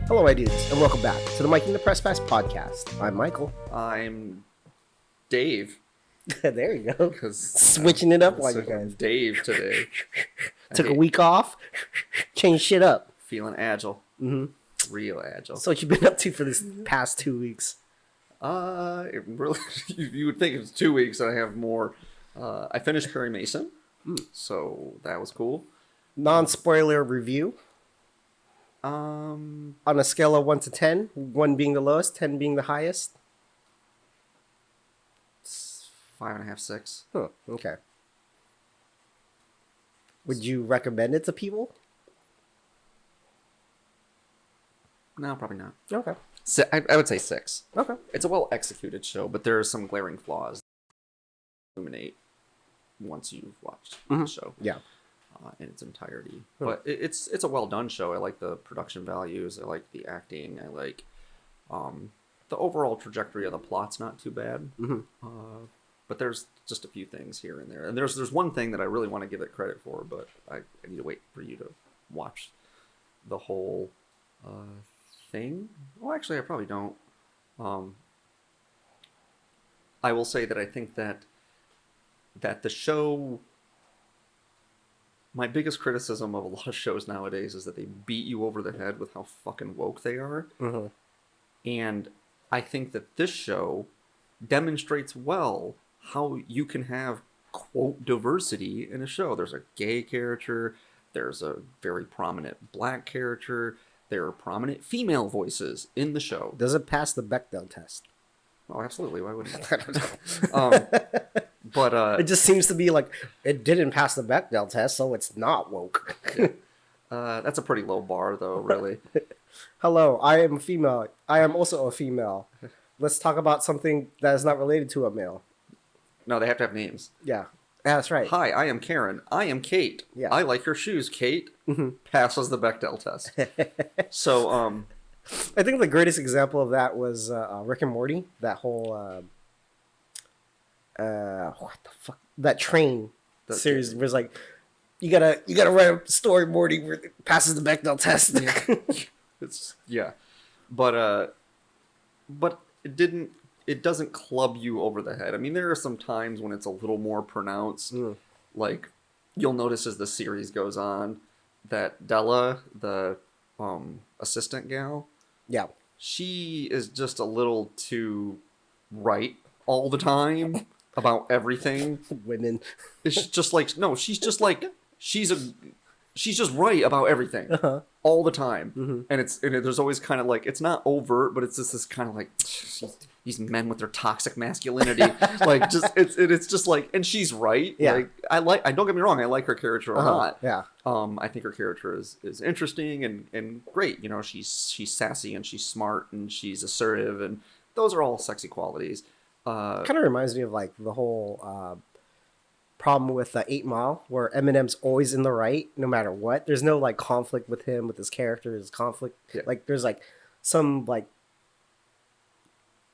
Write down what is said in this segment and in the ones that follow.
Hello, my dudes, and welcome back to the Mike and the Press Pass podcast. I'm Michael. I'm Dave. There you go. Because switching it up like you guys. Dave today. Took a week off, changed shit up. Feeling agile. Mm-hmm. Real agile. So what you been up to for this past 2 weeks? It really, you would think it was 2 weeks and I have more. I finished Perry Mason, so that was cool. Non-spoiler review. Um, On a scale of 1 to 10, 1 being the lowest, 10 being the highest. 5.5, 6. Huh, okay. Would you recommend it to people? No, probably not. Okay. I would say 6. Okay. It's a well-executed show, but there are some glaring flaws that illuminate once you've watched the show. Yeah. In its entirety. But it's a well-done show. I like the production values. I like the acting. I like the overall trajectory of the plot's not too bad. But there's just a few things here and there. And there's one thing that I really want to give it credit for, but I need to wait for you to watch the whole thing. Well, actually, I probably don't. I will say that I think that the show... My biggest criticism of a lot of shows nowadays is that they beat you over the head with how fucking woke they are. And I think that this show demonstrates well how you can have, quote, diversity in a show. There's a gay character. There's a very prominent black character. There are prominent female voices in the show. Does it pass the Bechdel test? Oh, absolutely. Why wouldn't it? I don't know. But it just seems to be like it didn't pass the Bechdel test, so it's not woke. That's a pretty low bar, though, really. Hello, I am a female. I am also a female. Let's talk about something that is not related to a male. No, they have to have names. Yeah, that's right. Hi, I am Karen. I am Kate. Yeah. I like your shoes, Kate. Passes the Bechdel test. So, I think the greatest example of that was Rick and Morty. That whole what the fuck? That train series was like, you gotta write a story, Morty, where it passes the Bechdel test. But it doesn't club you over the head. I mean, there are some times when it's a little more pronounced. Like, you'll notice as the series goes on that Della, the assistant gal, Yeah. she is just a little too right all the time about everything. Women. It's just like, no, she's just like, she's just right about everything all the time. And there's always kind of like, it's not overt, but it's just this kind of like, these men with their toxic masculinity. Like, just, it's just like, and she's right. Yeah. Like, I don't get me wrong, I like her character a lot. Yeah. I think her character is interesting and great. You know, she's sassy and she's smart and she's assertive, and those are all sexy qualities. Kind of reminds me of like the whole problem with 8 Mile, where Eminem's always in the right no matter what. There's no like conflict with him, with his character, his conflict. Yeah. Like there's like some like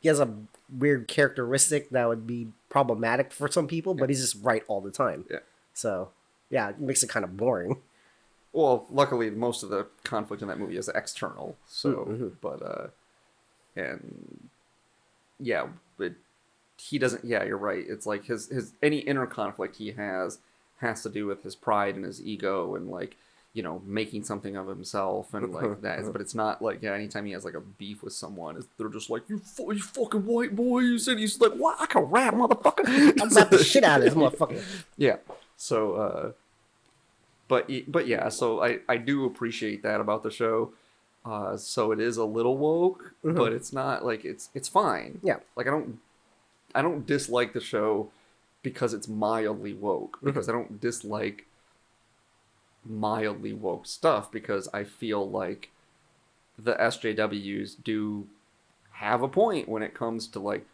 he has a weird characteristic that would be problematic for some people, but he's just right all the time. Yeah. So yeah, it makes it kind of boring. Well, luckily, most of the conflict in that movie is external. So, and yeah, but he doesn't. Yeah, you're right. It's like his any inner conflict he has to do with his pride and his ego and like, you know, making something of himself and like that. But it's not like, yeah, anytime he has like a beef with someone, they're just like, you fucking white boys, and he's like, what? I can rap, motherfucker. I'll slap the shit out of this motherfucker. Yeah. So, but yeah, so I do appreciate that about the show. So it is a little woke, but it's not like it's fine. Yeah. Like I don't dislike the show because it's mildly woke, because I don't dislike mildly woke stuff, because I feel like the SJWs do have a point when it comes to like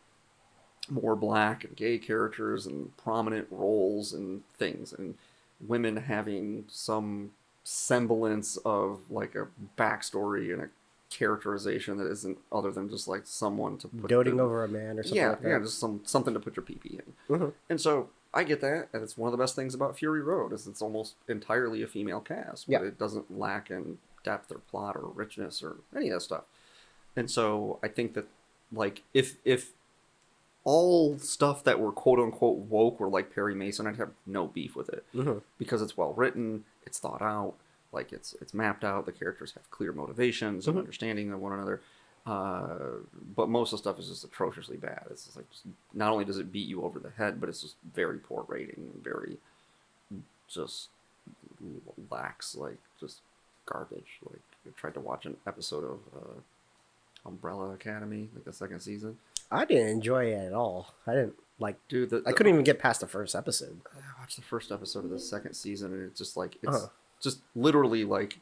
more black and gay characters and prominent roles and things, and women having some semblance of like a backstory and a characterization that isn't other than just like someone to put doting over a man or something like that. Yeah, just something to put your pee-pee in. And so I get that, and it's one of the best things about Fury Road is it's almost entirely a female cast, but it doesn't lack in depth or plot or richness or any of that stuff. And so I think that, like, if all stuff that were quote unquote woke were like Perry Mason, I'd have no beef with it because it's well written, it's thought out, like it's mapped out. The characters have clear motivations and understanding of one another. But most of the stuff is just atrociously bad. It's just like, not only does it beat you over the head, but it's just very poor rating, very just lacks, like just garbage. Like I tried to watch an episode of Umbrella Academy, like the second season. I didn't enjoy it at all. I didn't like. Dude, I couldn't even get past the first episode. I watched the first episode of the second season, and it's just like it's just literally like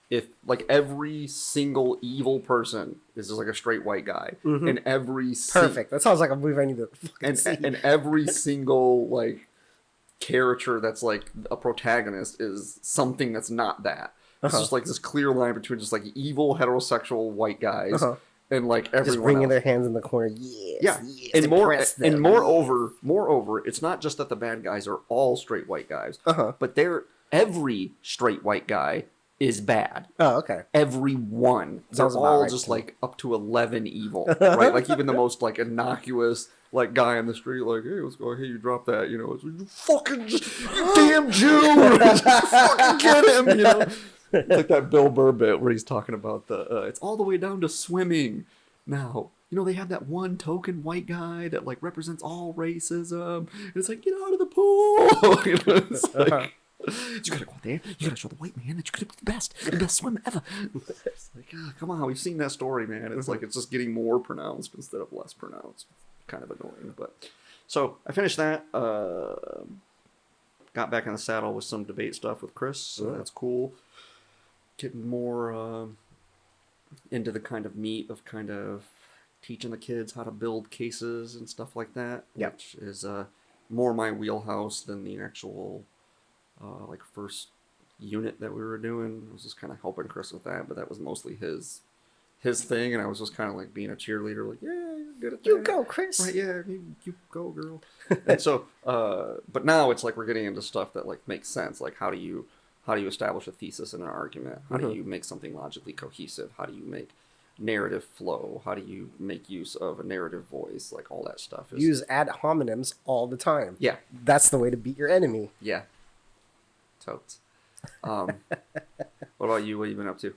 if like every single evil person is just like a straight white guy, and every perfect. That sounds like a movie I need to fucking see. And every single like character that's like a protagonist is something that's not that. It's just like this clear line between just like evil heterosexual white guys and like everyone just bringing else. Their hands in the corner. Yes, and moreover, it's not just that the bad guys are all straight white guys, but every straight white guy is bad. Oh, okay. Every one. They're all right, just like up to 11 evil, right? Like even the most like innocuous like guy on the street, like, hey, let's go. Hey, you drop that, you know? It's like, you fucking, you damn Jew, just fucking get him, you know? It's like that Bill Burr bit where he's talking about it's all the way down to swimming now. You know, they have that one token white guy that like represents all racism. And it's like, get out of the pool. You know, it's like, you gotta go out there. You gotta show the white man that you could be the best swimmer ever. It's like, come on, we've seen that story, man. It's like it's just getting more pronounced instead of less pronounced. Kind of annoying, but so I finished that. Got back in the saddle with some debate stuff with Chris. So that's cool. Getting more into the kind of meat of kind of teaching the kids how to build cases and stuff like that, which is more my wheelhouse than the actual like first unit that we were doing. I was just kind of helping Chris with that, but that was mostly his thing, and I was just kind of like being a cheerleader, like, yeah, you're good at that. You go, Chris. Right, yeah, you go, girl. And so, but now it's like we're getting into stuff that like makes sense. Like how do you establish a thesis in an argument? How do you make something logically cohesive? How do you make narrative flow? How do you make use of a narrative voice? Like all that stuff. Use ad hominems all the time. Yeah. That's the way to beat your enemy. Yeah. Totes. What about you? What have you been up to?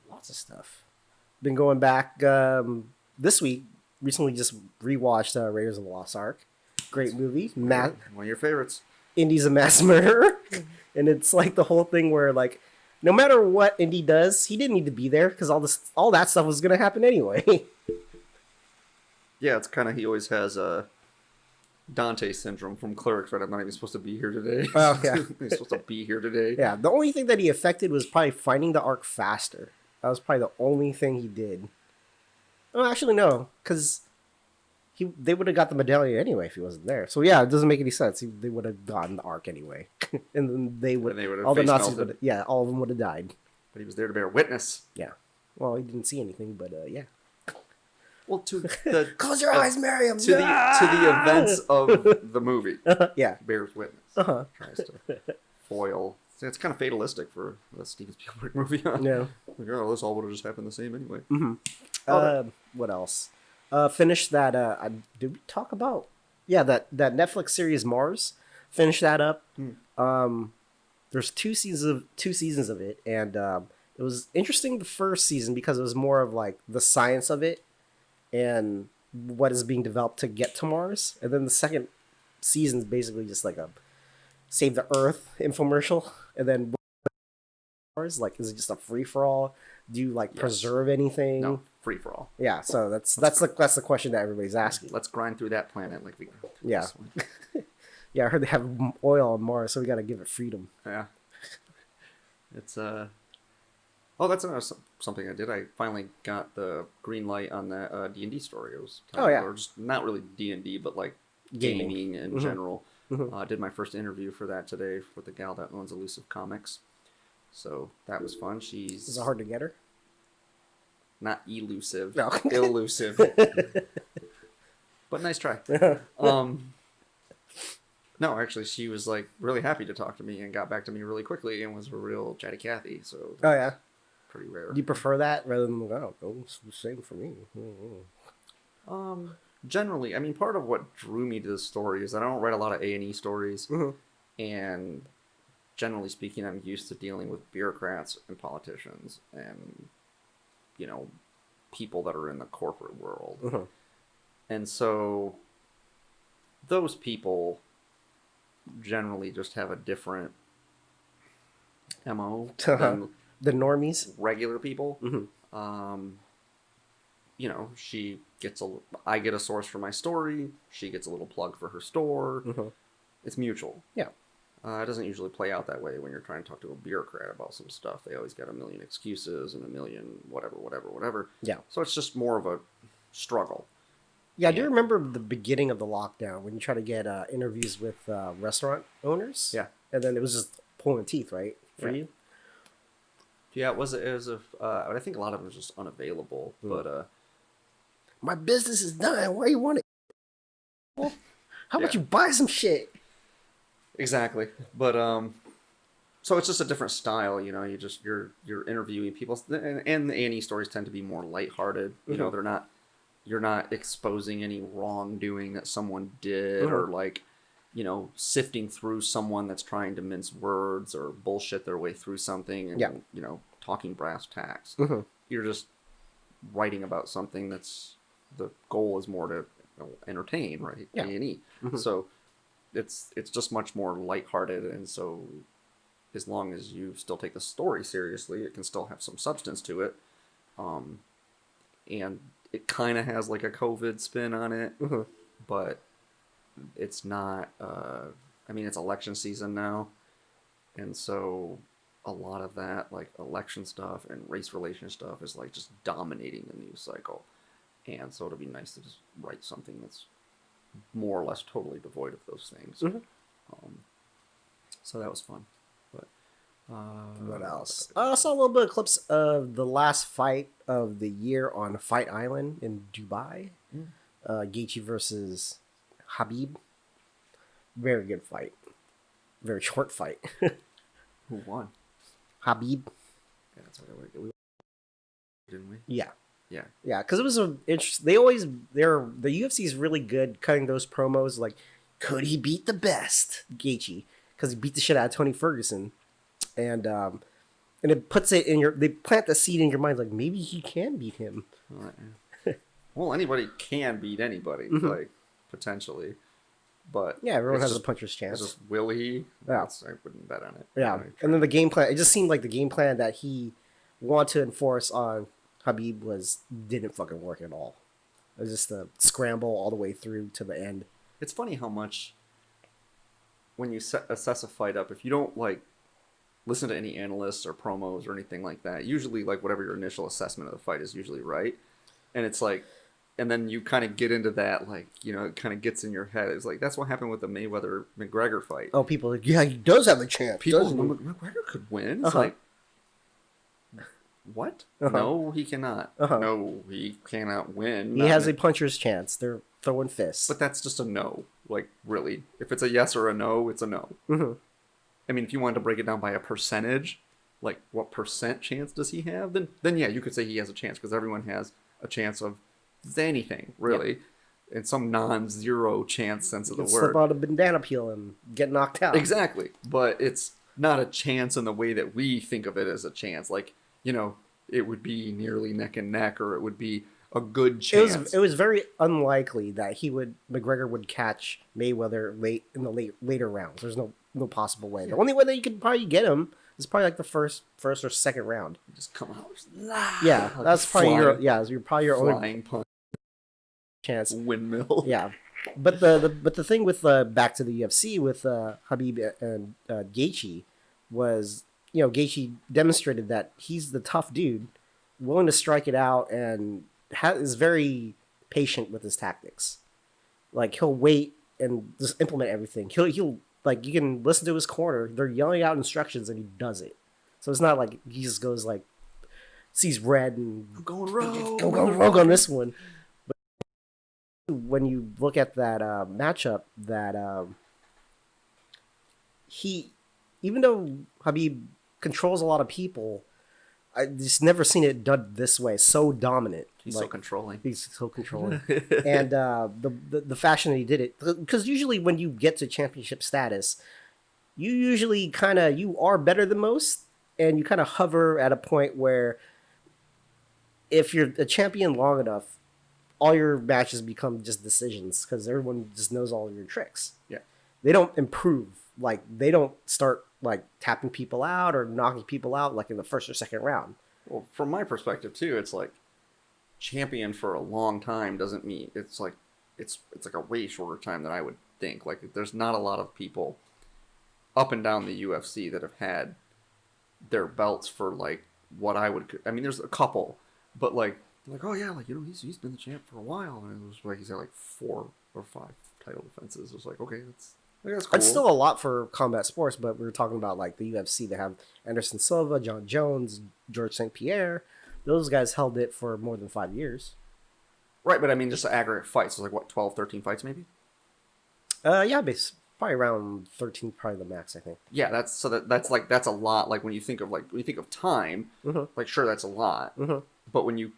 Lots of stuff. Been going back this week. Recently just rewatched Raiders of the Lost Ark. Great movie. One of your favorites. Indy's a mass murderer. And it's like the whole thing where like no matter what Indy does, he didn't need to be there because all that stuff was going to happen anyway. Yeah, it's kind of, he always has Dante syndrome from Clerks, right? I'm not even supposed to be here today. Oh, yeah. He's supposed to be here today. Yeah, the only thing that he affected was probably finding the Ark faster. That was probably the only thing he did. Oh, actually, no, because they would have got the medallion anyway if he wasn't there. So yeah, it doesn't make any sense. They would have gotten the Ark anyway, and then they would all the Nazis would all of them would have died. But he was there to bear witness. Yeah. Well, he didn't see anything, but yeah. Well, to the close your eyes, Miriam. To the events of the movie. Yeah. Bears witness. Tries to foil. It's kind of fatalistic for a Steven Spielberg movie. Yeah. Like, oh, this all would have just happened the same anyway. What else? Finished that. Did we talk about? Yeah, that Netflix series Mars. Finished that up. There's two seasons of it, and it was interesting the first season because it was more of like the science of it and what is being developed to get to Mars, and then the second season is basically just like a save the Earth infomercial, and then Mars, like, is it just a free for all? Do you like preserve anything? No, free for all. Yeah, so that's the question that everybody's asking. Let's grind through that planet like we. Yeah. Yeah, I heard they have oil on Mars, so we got to give it freedom. Yeah. It's Oh, that's another something I did. I finally got the green light on that D&D story. It was or just not really D&D, but like gaming in general. I did my first interview for that today with the gal that owns Elusive Comics. So that was fun. Is it hard to get her? Not elusive. No. Elusive. But nice try. No, actually, she was like really happy to talk to me and got back to me really quickly and was a real chatty Cathy. So Oh yeah, pretty rare. do you prefer that rather than oh, it's the same for me? Generally, I mean, part of what drew me to this story is that I don't write a lot of A&E stories, and generally speaking, I'm used to dealing with bureaucrats and politicians and people that are in the corporate world, and so those people generally just have a different MO than The normies, regular people. I get a source for my story. She gets a little plug for her store. It's mutual. Yeah. It doesn't usually play out that way when you're trying to talk to a bureaucrat about some stuff. They always got a million excuses and a million whatever. Yeah. So it's just more of a struggle. Yeah, I do remember the beginning of the lockdown when you try to get interviews with restaurant owners. Yeah. And then it was just pulling teeth, right, for you? Yeah, it was I think a lot of it was just unavailable, but my business is done. Why you want it? Well, how about you buy some shit? Exactly. But so it's just a different style, you're interviewing people, and the A&E stories tend to be more lighthearted. You're not exposing any wrongdoing that someone did or sifting through someone that's trying to mince words or bullshit their way through something and talking brass tacks. You're just writing about something that's the goal is more to entertain, right? Yeah. A&E. So it's just much more lighthearted, and so as long as you still take the story seriously, it can still have some substance to it. And it kind of has like a COVID spin on it, but it's not. It's election season now, and so a lot of that, like election stuff and race relation stuff, is like just dominating the news cycle. And so it'll be nice to just write something that's more or less totally devoid of those things. So that was fun. But what else? I saw a little bit of clips of the last fight of the year on Fight Island in Dubai. Gaethje versus Habib. Very good fight. Very short fight. Who won? Habib. Yeah, that's what we didn't we? Yeah. Yeah. Yeah, because it was the UFC is really good cutting those promos. Like, could he beat the best Gaethje? Because he beat the shit out of Tony Ferguson, and it puts it in they plant the seed in your mind like maybe he can beat him. Well, anybody can beat anybody, like potentially, but yeah, everyone has a puncher's chance. Just will he? Yeah, I wouldn't bet on it. Yeah, and then the game plan. It just seemed like the game plan that he wanted to enforce on Habib didn't fucking work at all. It was just a scramble all the way through to the end. It's funny how much when you assess a fight up, if you don't listen to any analysts or promos or anything like that, usually whatever your initial assessment of the fight is usually right, and it's and then you kind of get into that it kind of gets in your head. It's that's what happened with the Mayweather McGregor fight. Oh, people are like, yeah, he does have a chance. McGregor could win. It's what? No, he cannot. No, he cannot win. He has a puncher's chance. They're throwing fists. But that's just a no. Really. If it's a yes or a no, it's a no. I mean, if you wanted to break it down by a percentage, what percent chance does he have? Then yeah, you could say he has a chance because everyone has a chance of anything, really. Yep. In some non-zero chance sense of the word. Slip out a bandana peel and get knocked out. Exactly. But it's not a chance in the way that we think of it as a chance. It would be nearly neck and neck, or it would be a good chance. It was very unlikely that McGregor would catch Mayweather later rounds. There's no possible way. Yeah. The only way that you could probably get him is probably the first or second round. Just come out. Yeah, that's probably your flying punch chance. Windmill. Yeah, but the thing with back to the UFC with Habib and Gaethje was. Gaethje demonstrated that he's the tough dude, willing to strike it out, and is very patient with his tactics. He'll wait and just implement everything. He'll you can listen to his corner. They're yelling out instructions, and he does it. So it's not like he just goes sees red and I'm going rogue. Go rogue on this one. But when you look at that matchup that he, even though Habib controls a lot of people, I just never seen it done this way. So dominant. He's so controlling. He's so controlling, and the fashion that he did it, because usually when you get to championship status, you usually you are better than most, and you kind of hover at a point where if you're a champion long enough, all your matches become just decisions because everyone just knows all your tricks. Yeah, they don't improve. Like they don't start like tapping people out or knocking people out like in the first or second round. Well, from my perspective too, it's like champion for a long time doesn't mean it's like a way shorter time than I would think. Like there's not a lot of people up and down the UFC that have had their belts for like what I would. I mean, there's a couple, but like oh yeah, like he's been the champ for a while, and it was like he's had like 4 or 5 title defenses. It was like okay, that's cool. It's still a lot for combat sports, but we were talking about like the UFC. They have Anderson Silva, John Jones, George St. Pierre. Those guys held it for more than 5 years. Right, but I mean, just the aggregate fights. It was like, what, 12, 13 fights maybe? Yeah, probably around 13, probably the max, I think. Yeah, that's a lot. Like, when you think of time, like, sure, that's a lot. But when you,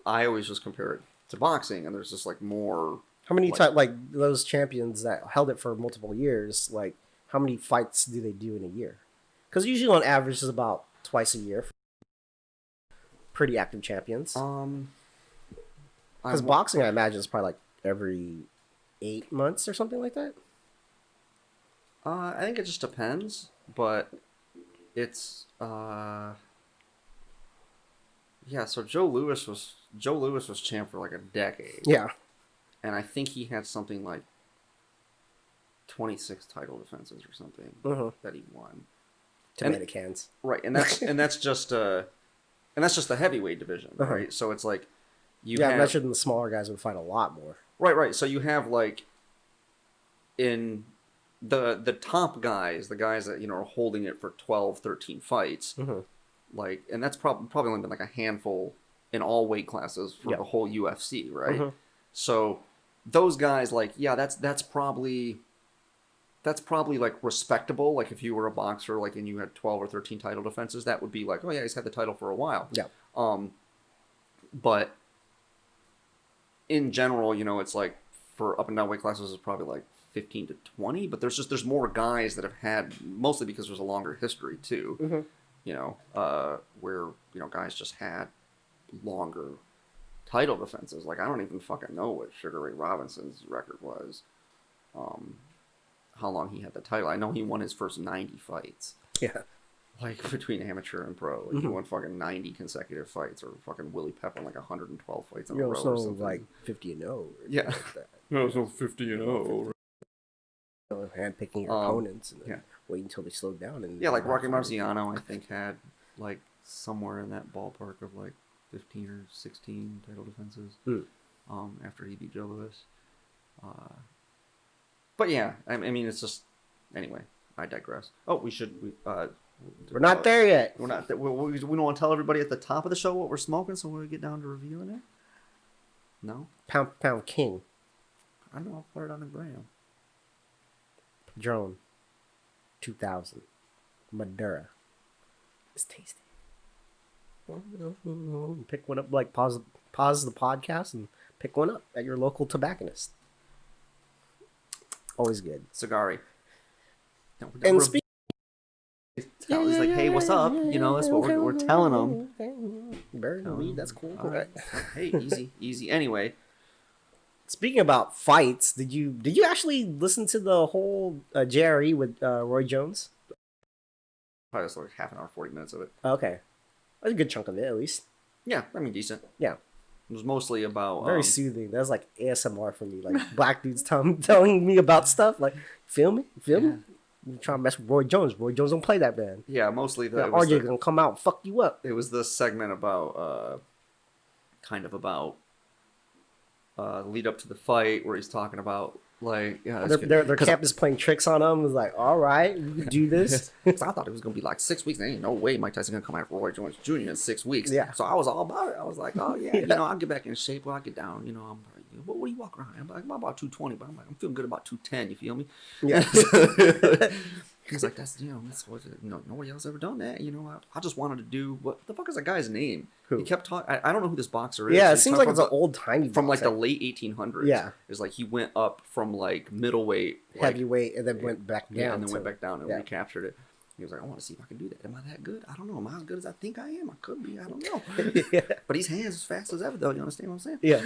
I always just compare it to boxing, and there's just, like, more... How many times, like, those champions that held it for multiple years, like, how many fights do they do in a year? Because usually on average it's about twice a year for pretty active champions. Because boxing, I imagine, is probably like every 8 months or something like that. I think it just depends, but it's yeah. So Joe Louis was champ for like a decade. Yeah, and I think he had something like 26 title defenses or something that he won. Tomato cans, right? And that's just the heavyweight division, right? So it's like I imagine the smaller guys would fight a lot more. Right. So you have like in the top guys, the guys that are holding it for 12, 13 fights, like, and that's probably only been like a handful in all weight classes for the whole UFC, right? So those guys, like, yeah, that's probably like respectable. Like if you were a boxer, like, and you had 12 or 13 title defenses, that would be like, oh yeah, he's had the title for a while. Yeah. But in general, it's like for up and down weight classes, it's probably like 15 to 20. But there's more guys that have had, mostly because there's a longer history too. Where guys just had longer title defenses. Like I don't even fucking know what Sugar Ray Robinson's record was. How long he had the title. I know he won his first 90 fights. Yeah. Like between amateur and pro. Like he won fucking 90 consecutive fights, or fucking Willie Pep won like 112 fights in a row or something. Like 50-0. Yeah. Like that. No, so 50-0. Handpicking your opponents and wait until they slow down. And like Rocky Marciano, I think, had like somewhere in that ballpark of like 15 or 16 title defenses after he beat Joe Louis. But yeah, I mean, it's just, anyway, I digress. Oh, we're not there yet. We're not. We don't want to tell everybody at the top of the show what we're smoking, so when we get down to reviewing it. No. Pound King. I know. I'll put it on the gram. Padron. 2000. Maduro. It's tasty. Pick one up. Like pause the podcast and pick one up at your local tobacconist. Always good. Cigari. And speaking. He's like, hey, what's up? That's what we're telling them. Bury the weed, that's cool. Right. Hey, easy. Anyway, speaking about fights, did you actually listen to the whole JRE with Roy Jones? Probably just like half an hour, 40 minutes of it. Okay, that's a good chunk of it, at least. Yeah, I mean, decent. Yeah, it was mostly about very soothing. That was like ASMR for me, like black dudes telling me about stuff. Like, feel me? You trying to mess with Roy Jones? Roy Jones don't play that band. Yeah, mostly that. RJ gonna come out and fuck you up. It was this segment about, kind of about, lead up to the fight where he's talking about like, their camp is playing tricks on him. It was like, all right, we can do this. Because I thought it was gonna be like 6 weeks. There ain't no way Mike Tyson gonna come out Roy Jones Jr. in 6 weeks. Yeah. So I was all about it. I was like, oh yeah, I'll get back in shape when I get down. what do you walk around? I'm like, I'm about 220, but I'm feeling good about 210. You feel me? Yeah. He's like, that's that's what nobody else ever done that. I just wanted to do what the fuck is that guy's name? Who? He kept talking. I don't know who this boxer is. Yeah, it seems like it's an old timey from like boxer. the late 1800s. Yeah, it's like he went up from like middleweight, heavyweight, and then went back down. Yeah, and then went back down and recaptured it. He was like, I want to see if I can do that. Am I that good? I don't know. Am I as good as I think I am? I could be. I don't know. Yeah. But he's hands as fast as ever, though. You understand what I'm saying? Yeah.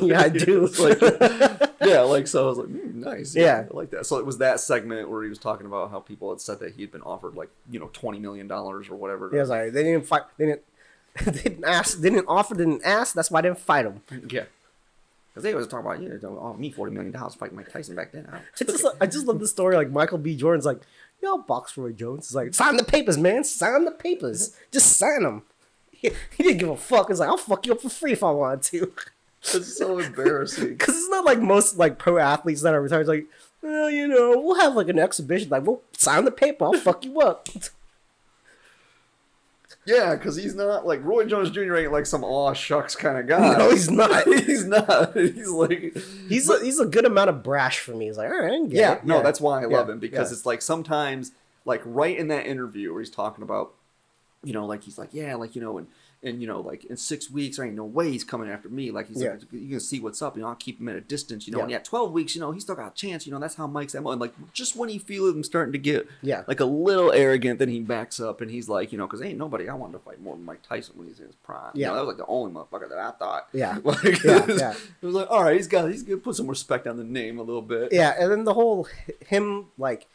Yeah, I do. So I was like, nice. Yeah. I like that. So it was that segment where he was talking about how people had said that he'd been offered like, $20 million or whatever. Yeah, it was like, they didn't fight. They didn't ask. They didn't offer. Didn't ask. That's why I didn't fight him. Yeah. Because they always talk about, don't offer me $40 million fighting Mike Tyson back then. I just love the story. Like Michael B. Jordan's like, I'll box Roy Jones. He's like, sign the papers, man. Sign the papers. Just sign them. He didn't give a fuck. He's like, I'll fuck you up for free if I want to. It's so embarrassing. Because it's not like most like pro athletes that are retired. It's like, well, we'll have like an exhibition. Like, we'll sign the paper. I'll fuck you up. Yeah, because he's not like Roy Jones Jr. ain't like some aw shucks kind of guy. No, he's not. He's not. He's like he's a good amount of brash for me. He's like, all right, I can get it. No, that's why I love him because it's like sometimes like right in that interview where he's talking about, like he's like and like in 6 weeks there ain't no way he's coming after me. Like he's like, you can see what's up. I'll keep him at a distance. And 12 weeks. He's still got a chance. That's how Mike's at. And like just when he feels him starting to get like a little arrogant, then he backs up and he's like, because ain't nobody I wanted to fight more than Mike Tyson when he's in his prime. Yeah, that was like the only motherfucker that I thought. Yeah, like, yeah. It was like, all right, he's gonna put some respect on the name a little bit. Yeah, and then the whole him like.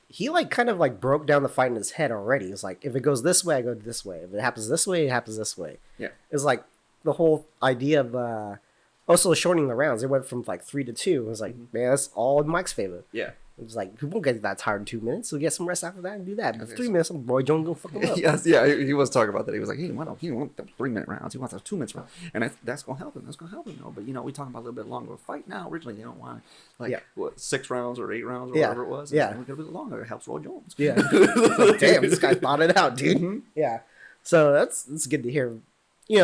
He like kind of like broke down the fight in his head already. It's like if it goes this way, I go this way. If it happens this way, it happens this way. Yeah, it's like the whole idea of also shortening the rounds. It went from like 3 to 2. It was like, man, that's all in Mike's favor. Yeah, it was like we won't get that tired in 2 minutes. We'll get some rest after that and do that. But 3 minutes, Roy Jones gonna fuck him up. Yes, yeah, he was talking about that. He was like, he don't want the 3-minute rounds. He wants a 2-minute round, and that's gonna help him. That's gonna help him. But we talking about a little bit longer of a fight now. Originally, they don't want like 6 rounds or 8 rounds or whatever it was. Yeah, we got a bit longer. It helps Roy Jones. Yeah, like, damn, this guy thought it out, dude. Mm-hmm. Yeah, so that's good to hear.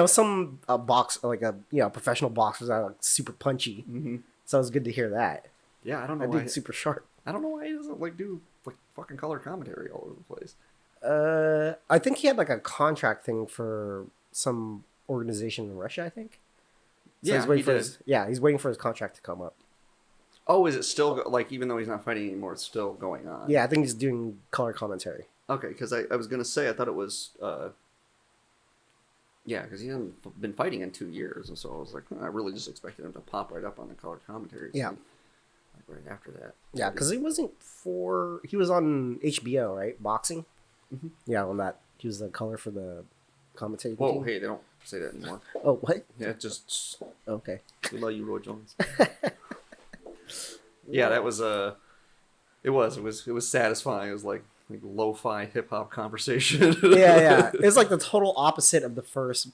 Some professional boxers are like super punchy. Mm-hmm. So it's good to hear that. Yeah, I don't know. That dude's super sharp. I don't know why he doesn't like do like fucking color commentary all over the place. I think he had like a contract thing for some organization in Russia. I think. So he's waiting for his contract to come up. Oh, is it still like even though he's not fighting anymore, it's still going on? Yeah, I think he's doing color commentary. Okay, because I was gonna say I thought it was. Yeah, because he hasn't been fighting in 2 years, and so I was like, I really just expected him to pop right up on the color commentary. Yeah. Like right after that. Yeah, because he was on HBO, right? Boxing. Mm-hmm. Yeah, on that he was the color for the commentary. Whoa, team. hey, they don't say that anymore. Oh, what? Yeah, just okay. We love you, Roy Jones. Yeah, that was it was satisfying. It was like lo-fi hip hop conversation. yeah. It's like the total opposite of the first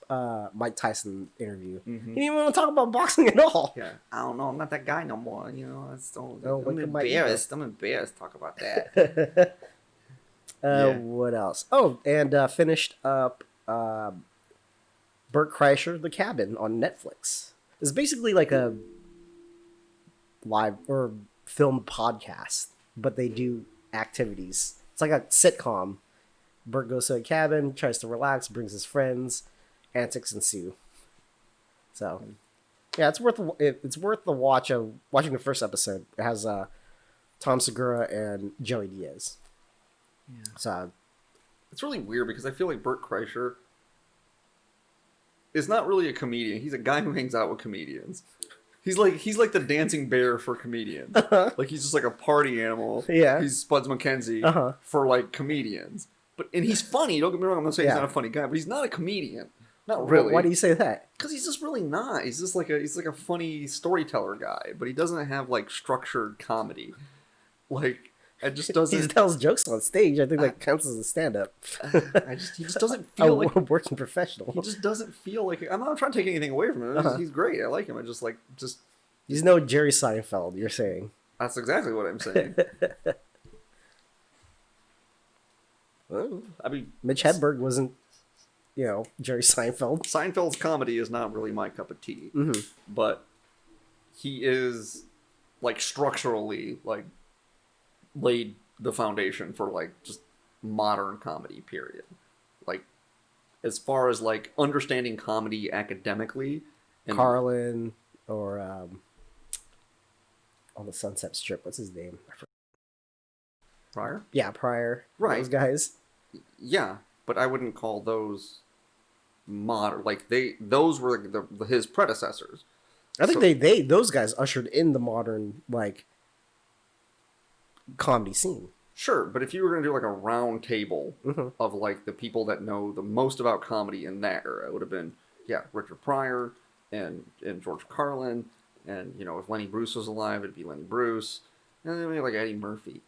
Mike Tyson interview. Mm-hmm. He didn't even want to talk about boxing at all. Yeah, I don't know. I'm not that guy no more. I'm embarrassed. I'm embarrassed to talk about that. What else? Oh, and finished up Bert Kreischer, The Cabin on Netflix. It's basically like a live or film podcast, but they do activities. It's like a sitcom. Bert goes to a cabin, tries to relax, brings his friends, antics ensue. So, yeah, it's worth the watch of watching the first episode. It has Tom Segura and Joey Diaz. Yeah. So, it's really weird because I feel like Bert Kreischer is not really a comedian. He's a guy who hangs out with comedians. He's like the dancing bear for comedians. Like he's just like a party animal. Yeah. He's Spuds MacKenzie for like comedians. And he's funny. Don't get me wrong. I'm not saying he's not a funny guy, but he's not a comedian. Not really. Why do you say that? Because he's just really not. He's just like a funny storyteller guy, but he doesn't have like structured comedy. Like it just doesn't. He tells jokes on stage. I think that counts as a stand-up. He just doesn't feel like a working professional. He just doesn't feel like. I'm not trying to take anything away from him. He's great. I like him. I just. He's no Jerry Seinfeld. You're saying. That's exactly what I'm saying. Well, I mean, Mitch Hedberg wasn't Jerry Seinfeld. Seinfeld's comedy is not really my cup of tea, but he is like structurally like laid the foundation for like just modern comedy. Period. Like as far as like understanding comedy academically, and Carlin or on the Sunset Strip. What's his name? Pryor. Yeah, Pryor. Right. Those guys. Yeah, but I wouldn't call those modern. Like those were his predecessors. I think those guys ushered in the modern like comedy scene. Sure, but if you were going to do like a round table of like the people that know the most about comedy in that era, it would have been Richard Pryor and George Carlin, and if Lenny Bruce was alive, it'd be Lenny Bruce, and then maybe like Eddie Murphy,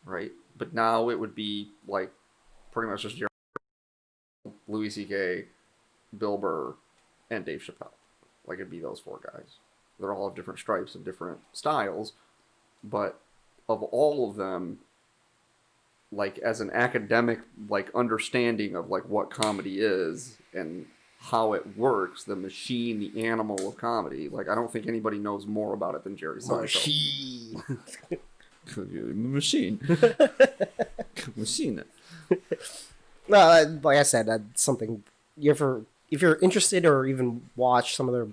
right? But now it would be like pretty much just Louis C.K., Bill Burr, and Dave Chappelle. Like it'd be those four guys. They're all of different stripes and different styles, but of all of them, like as an academic like understanding of like what comedy is and how it works, the machine, the animal of comedy, like I don't think anybody knows more about it than Jerry Seinfeld. Machine. Machine. No, like I said, that's something if you're interested or even watch some of their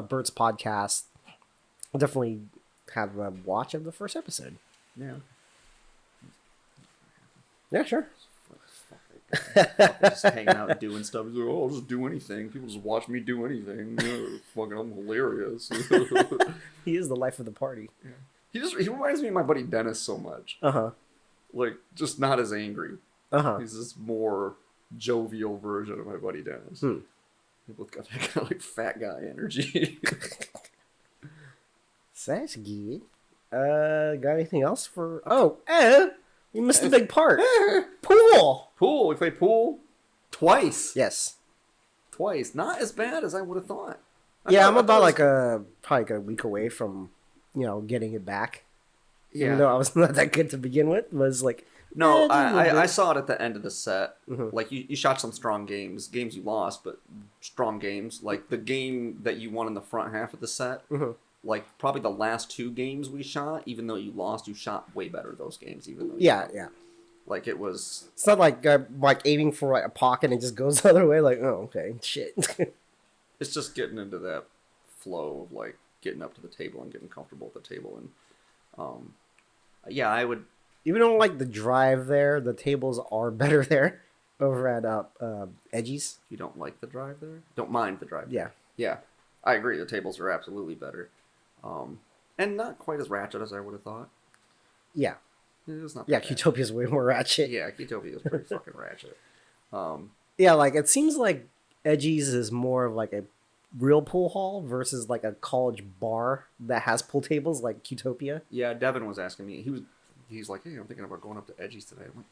Bert's podcast, I'll definitely have a watch of the first episode. Yeah. Yeah, sure. Just hanging out and doing stuff. He's like, I'll just do anything. People just watch me do anything. Fucking, I'm hilarious. He is the life of the party. Yeah. He reminds me of my buddy Dennis so much. Like, just not as angry. He's this more jovial version of my buddy Dennis. They both got that kind of like fat guy energy. So that's good. Got anything else for? You missed a big part. Pool. Pool. We played pool twice. Yes. Twice. Not as bad as I would have thought. I'm about probably a week away from, getting it back. Yeah. Even though I was not that good to begin with, was like. No, I saw it at the end of the set. Like you shot some strong games you lost, but strong games. Like the game that you won in the front half of the set. Like probably the last two games we shot, even though you lost, you shot way better those games. Even though yeah. Like it was. It's not like aiming for like a pocket and it just goes the other way. Like okay, shit. It's just getting into that flow of like getting up to the table and getting comfortable at the table, and I would. Even on like the drive there, the tables are better there over at Edgy's. You don't like the drive there? Don't mind the drive. Yeah. Yeah, I agree. The tables are absolutely better, and not quite as ratchet as I would have thought. Yeah. It was not. Yeah, Qtopia's way more ratchet. Yeah, Qtopia is pretty fucking ratchet. Yeah, like it seems like Edgy's is more of like a real pool hall versus like a college bar that has pool tables like Qtopia. Yeah, Devin was asking me. He's like, hey, I'm thinking about going up to Edgy's today. I'm like,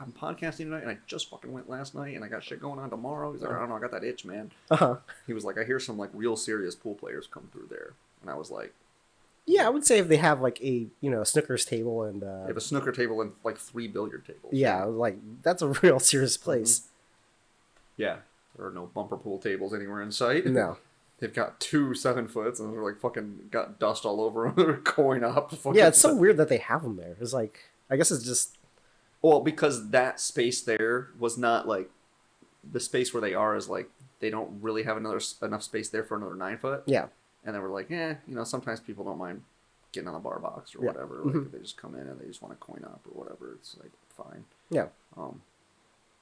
I'm podcasting tonight, and I just fucking went last night, and I got shit going on tomorrow. He's like, I don't know, I got that itch, man. He was like, I hear some like real serious pool players come through there, and I was like, yeah, I would say if they have like a snookers table and they have a snooker table and like 3 billiard tables. Yeah, like that's a real serious place. Yeah, there are no bumper pool tables anywhere in sight. No. They've got 2 7-foots, and they're like fucking got dust all over them. They're going up. Yeah, it's so weird that they have them there. It's like, I guess it's just. Well, because that space there was not like the space where they are is like they don't really have enough space there for another 9-foot. Yeah. And they were like, sometimes people don't mind getting on the bar box or whatever. Like if they just come in and they just want to coin up or whatever, it's like fine. Yeah.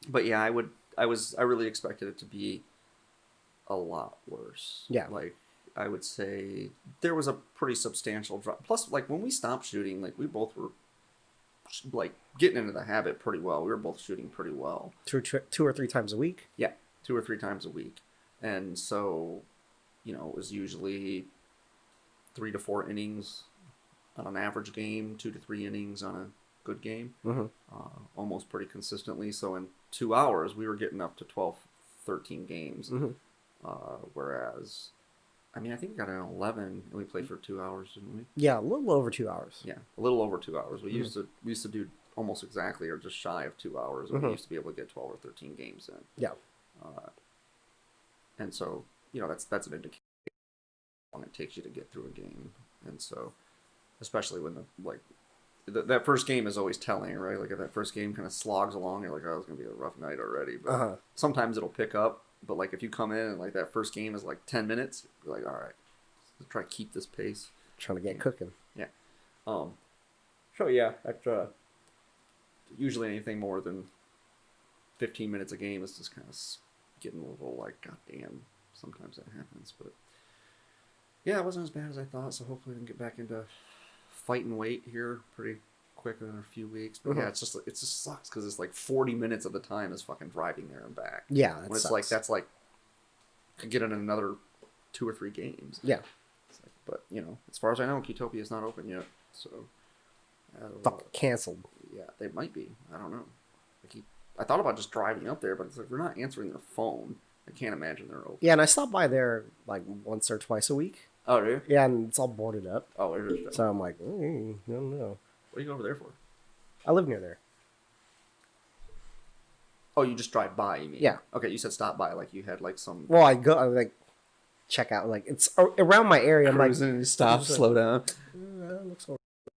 But yeah, I really expected it to be a lot worse. Yeah. Like I would say there was a pretty substantial drop. Plus, like when we stopped shooting, like we both were like getting into the habit pretty well. We were both shooting pretty well. 2 or 3 times a week. Yeah, 2 or 3 times a week, and so it was usually 3 to 4 innings on an average game, 2 to 3 innings on a good game, almost pretty consistently. So in 2 hours, we were getting up to 12, 13 games. Whereas, I think we got an 11 and we played for 2 hours, didn't we? Yeah, a little over 2 hours. Yeah, a little over 2 hours. We used to do almost exactly or just shy of 2 hours, and we used to be able to get 12 or 13 games in. Yeah. And so, you know, that's an indication of how long it takes you to get through a game. And so, especially when that first game is always telling, right? Like if that first game kind of slogs along, you're like, oh, it's gonna be a rough night already. But sometimes it'll pick up. But like if you come in and like that first game is like 10 minutes, you're like, all right, let's try to keep this pace. Trying to get cooking. Yeah. So yeah, after usually anything more than 15 minutes a game is just kind of getting a little like, goddamn. Sometimes that happens, but yeah, it wasn't as bad as I thought. So hopefully we can get back into fighting weight here pretty quick in a few weeks. But yeah, it just sucks because it's like 40 minutes of the time is fucking driving there and back. Yeah, when it's sucks. Like that's like could get in another 2 or 3 games. Yeah, like, but you know, as far as I know, Utopia is not open yet, so canceled. Yeah, they might be. I don't know. I thought about just driving up there, but it's like they're not answering their phone. I can't imagine they're open. Yeah, and I stop by there like once or twice a week. Oh, do you? Yeah, and it's all boarded up. Oh, it is. So I'm like, I don't know. What are you going over there for? I live near there. Oh, you just drive by, you mean? Yeah. Okay, you said stop by, like you had like some... Well, I like check out, like it's around my area. Cruising, I'm like, stop, slow down. Looks all right.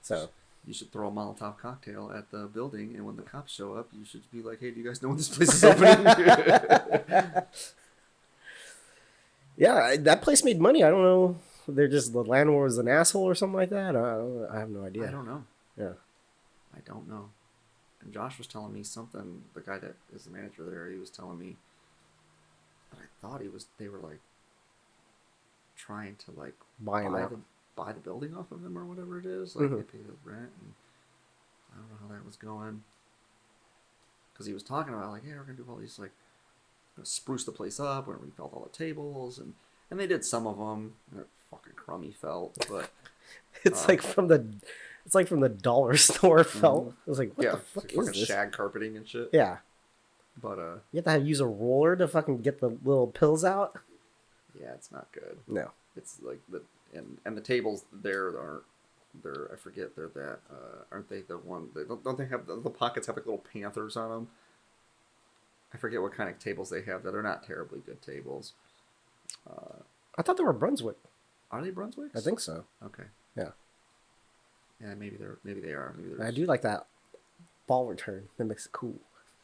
So... You should throw a Molotov cocktail at the building, and when the cops show up, you should be like, hey, do you guys know when this place is opening? Yeah, that place made money. I don't know. They're just, the landlord was an asshole or something like that. I have no idea. I don't know. Yeah. I don't know. And Josh was telling me something, the guy that is the manager there, he was telling me, but I thought they were like, trying to like buy the building off of them or whatever it is. Like they pay the rent, and I don't know how that was going. Because he was talking about like, hey, we're gonna do all these like, spruce the place up. We're gonna refelt all the tables, and they did some of them. And they're fucking crummy felt, but it's like from the dollar store felt. I was like, what the fuck like is fucking this? Shag carpeting and shit. Yeah. But you have to use a roller to fucking get the little pills out. Yeah, it's not good. No. It's like and the tables there they're I forget they're that aren't they the one don't they have the pockets have like little panthers on them. I forget what kind of tables they have. They're not terribly good tables. I thought they were Brunswick. Are they Brunswicks? I think so. Okay. Yeah. Yeah, maybe they are. I do like that ball return. That makes it cool.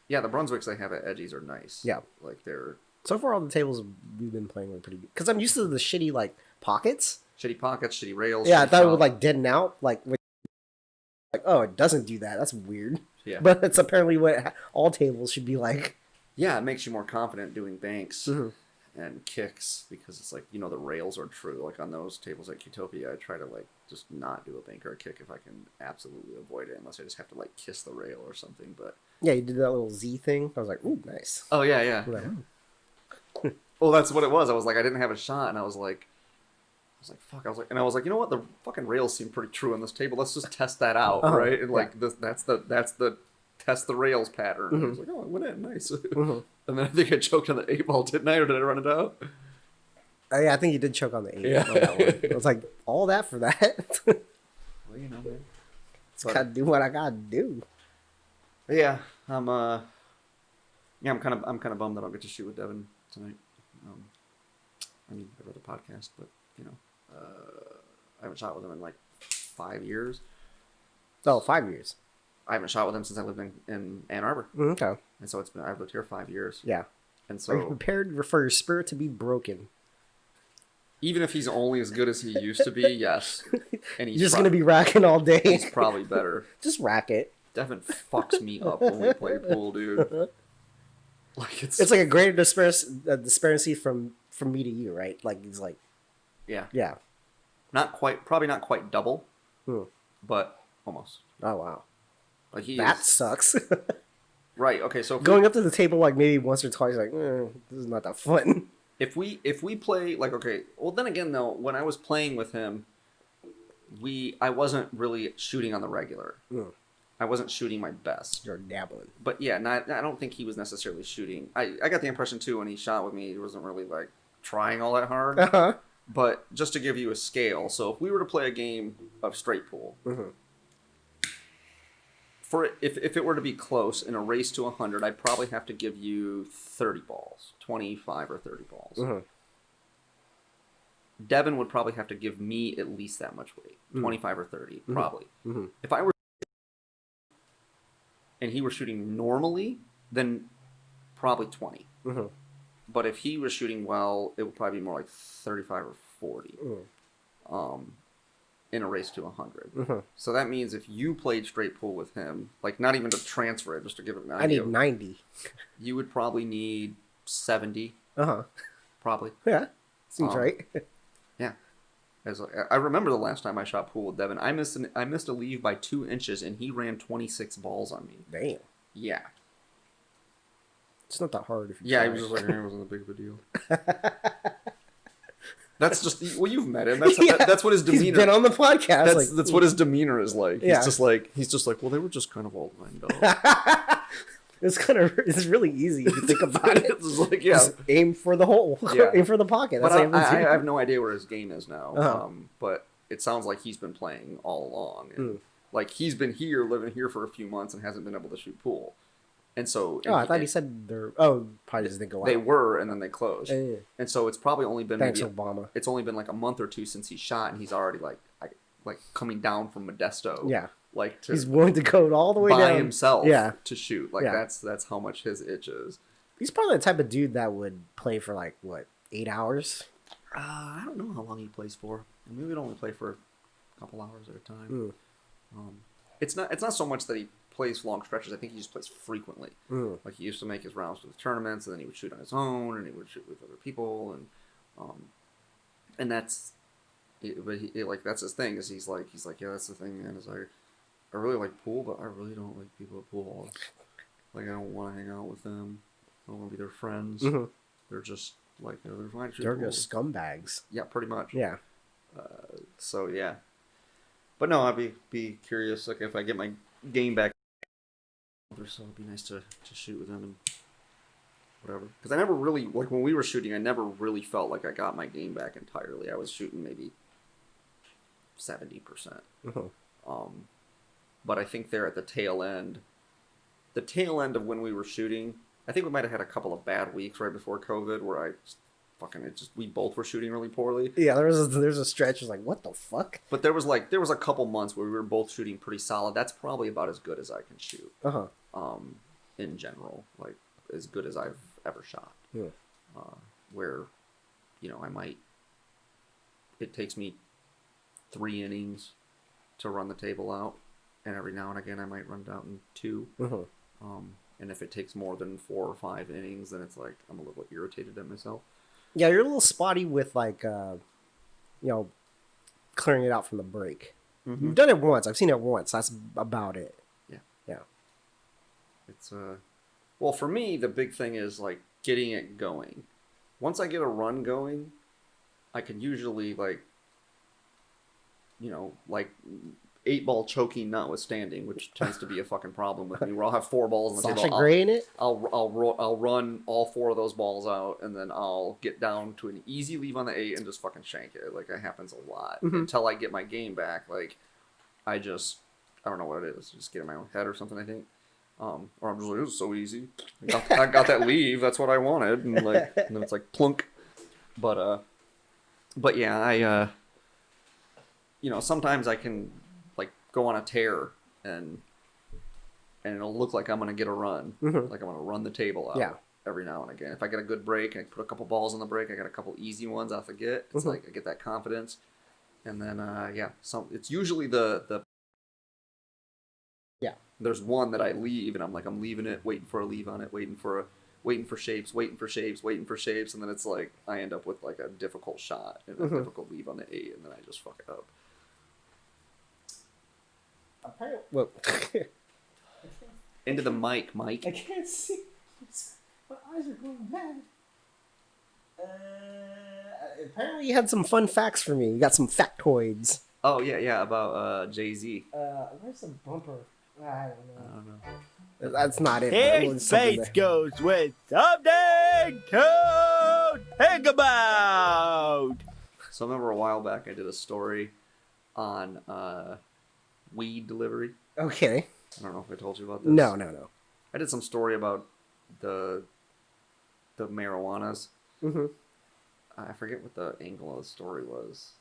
Yeah, the Brunswicks they have at Edgies are nice. Yeah. Like they're... So far all the tables we've been playing were pretty good. Because I'm used to the shitty, like, pockets. Shitty pockets, shitty rails. Yeah, I thought shop. it would, like, deaden out. Like, oh, it doesn't do that. That's weird. Yeah. But it's apparently what all tables should be like. Yeah, it makes you more confident doing banks and kicks because it's like, you know, the rails are true. Like on those tables at Utopia, I try to like just not do a bank or a kick if I can absolutely avoid it, unless I just have to like kiss the rail or something. But yeah, you did that little Z thing. I was like, ooh, nice. Oh yeah, yeah. Well, that's what it was. I was like, I didn't have a shot, and I was like, fuck. I was like, you know what? The fucking rails seem pretty true on this table. Let's just test that out, right? And like, that's the test the rails pattern. I was like, oh, it went in nice. And then I think I choked on the 8-ball, didn't I? Or did I run it out? Yeah, I think you did choke on the 8. Yeah. On that one. I was like, all that for that? Well, you know, man. Just gotta do what I gotta do. Yeah, I'm kind of bummed that I don't get to shoot with Devin tonight. I mean, I read the podcast, but you know, I haven't shot with him in like 5 years. Oh, 5 years. I haven't shot with him since I lived in Ann Arbor. Okay. And so I've lived here 5 years. Yeah. And so are you prepared for your spirit to be broken? Even if he's only as good as he used to be, yes. And he's just gonna be racking all day. He's probably better. Just rack it. Devin fucks me up when we play pool, dude. Like it's like a greater disparity from me to you, right? Like he's like, yeah. Probably not quite double, but almost. Oh wow. Like that sucks. Right. Okay. So going up to the table like maybe once or twice, like this is not that fun. If we play like okay, well then again though, when I was playing with him, I wasn't really shooting on the regular. I wasn't shooting my best. You're dabbling. But yeah, I don't think he was necessarily shooting. I got the impression too when he shot with me, he wasn't really like trying all that hard. But just to give you a scale, so if we were to play a game of straight pool. if it were to be close in a race to 100, I'd probably have to give you 30 balls, 25 or 30 balls. Mm-hmm. Devin would probably have to give me at least that much weight, 25 or 30, probably. Mm-hmm. If I were and he were shooting normally, then probably 20. Mm-hmm. But if he was shooting well, it would probably be more like 35 or 40. In a race to 100. Mm-hmm. So that means if you played straight pool with him, like not even to transfer it, just to give it an idea. I need 90. You would probably need 70. Uh-huh. Probably. Yeah. Seems right. Yeah. I remember the last time I shot pool with Devin. I missed a leave by 2 inches, and he ran 26 balls on me. Damn. Yeah. It's not that hard if you Yeah, try. he was just like, it wasn't a big of a deal. That's just, well, you've met him. That's what his demeanor. He's been on the podcast. That's what his demeanor is like. Yeah. He's just like, well, they were just kind of all lined up. It's really easy if you think about it. It's like, yeah. Just aim for the hole. Yeah. Aim for the pocket. That's But I have no idea where his game is now. Uh-huh. But it sounds like he's been playing all along. And like he's been living here for a few months and hasn't been able to shoot pool. And so... I thought he said they're... Oh, probably just didn't go out. They were, and then they closed. Yeah. And so it's probably only been... Thanks, Obama. It's only been like a month or two since he shot, and he's already like coming down from Modesto. Yeah. Like he's willing to go all the way by down. himself Yeah. to shoot. Like that's how much his itch is. He's probably the type of dude that would play for like, what, 8 hours? I don't know how long he plays for. I mean, we would only play for a couple hours at a time. It's not so much that he plays long stretches. I think he just plays frequently. Like he used to make his rounds to the tournaments, and then he would shoot on his own, and he would shoot with other people, and that's, but like that's his thing. Is he's like yeah, that's the thing, man. Is I really like pool, but I really don't like people at pool halls. Like I don't want to hang out with them. I don't want to be their friends. They're just like they're fine. They're just scumbags. Yeah, pretty much. Yeah. So yeah, but no, I'd be curious. Like if I get my game back, so it'd be nice to shoot with them and whatever. Because I never really like when we were shooting. I never really felt like I got my game back entirely. I was shooting maybe 70%. But I think they're at the tail end of when we were shooting. I think we might have had a couple of bad weeks right before COVID where we both were shooting really poorly. Yeah, there's a stretch was like, what the fuck? But there was a couple months where we were both shooting pretty solid. That's probably about as good as I can shoot. In general, like as good as I've ever shot. Yeah. Where, it takes me 3 innings to run the table out, and every now and again I might run down in 2. And if it takes more than 4 or 5 innings, then it's like I'm a little irritated at myself. Yeah, you're a little spotty with like, clearing it out from the break. You've done it once. I've seen it once. That's about it. Yeah. Yeah. It's well, for me, the big thing is like getting it going. Once I get a run going, I can usually like 8-ball choking notwithstanding, which tends to be a fucking problem with me. Where I'll have 4 balls on the Sasha table. Grey in it? I'll run all 4 of those balls out, and then I'll get down to an easy leave on the 8 and just fucking shank it. Like that happens a lot until I get my game back. Like I don't know what it is. Just get in my own head or something. I think. Or I'm just like, this is so easy. I got that leave. That's what I wanted. And then it's like plunk. But yeah, I sometimes I can like go on a tear and it'll look like I'm gonna get a run. Like I'm gonna run the table out every now and again. If I get a good break and I put a couple balls on the break, I got a couple easy ones off the get. It's like I get that confidence. And then it's usually the there's one that I leave, and I'm leaving it, waiting for a leave on it, waiting for shapes, and then it's like I end up with like a difficult shot and a difficult leave on the 8, and then I just fuck it up. Well, into the mic, Mike. I can't see. My eyes are going bad. Apparently you had some fun facts for me. You got some factoids. Oh yeah, about Jay-Z. Where's the bumper? I don't know. That's not it. Here Space goes with something to think about. So I remember a while back I did a story on weed delivery. Okay. I don't know if I told you about this. No. I did some story about the marijuanas. Mm-hmm. I forget what the angle of the story was.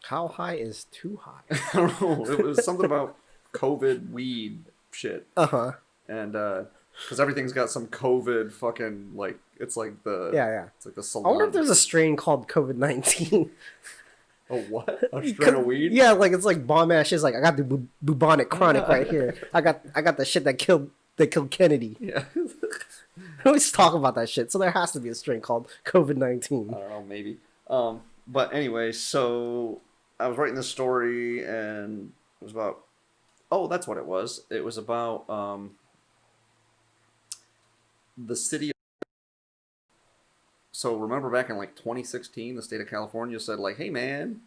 How high is too high? I don't know. It was something about COVID weed shit. Uh-huh. And because everything's got some COVID fucking like it's like the It's like the salon. I wonder if there's a strain called COVID-19. A what? A strain of weed? Yeah, like it's like bomb ass shit. Like I got the bubonic chronic right here. I got the shit that killed Kennedy. Yeah. I always talk about that shit. So there has to be a strain called COVID-19. I don't know, maybe. But anyway, so I was writing this story and it was about that's what it was. It was about the city. So remember back in like 2016, the state of California said like, "Hey man,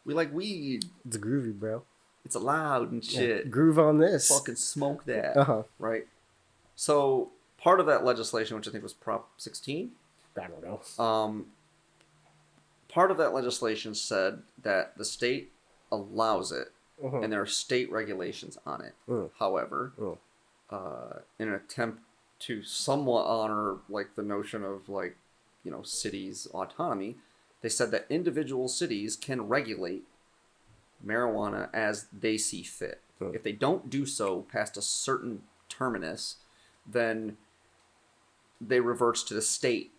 we like weed. It's groovy, bro. It's allowed and shit. Yeah, groove on this. Fucking smoke that." Uh-huh. Right. So part of that legislation, which I think was Prop 16. I don't know. Part of that legislation said that the state allows it, and there are state regulations on it. However, in an attempt to somewhat honor like the notion of like, cities' autonomy, they said that individual cities can regulate marijuana as they see fit. If they don't do so past a certain terminus, then they reverts to the state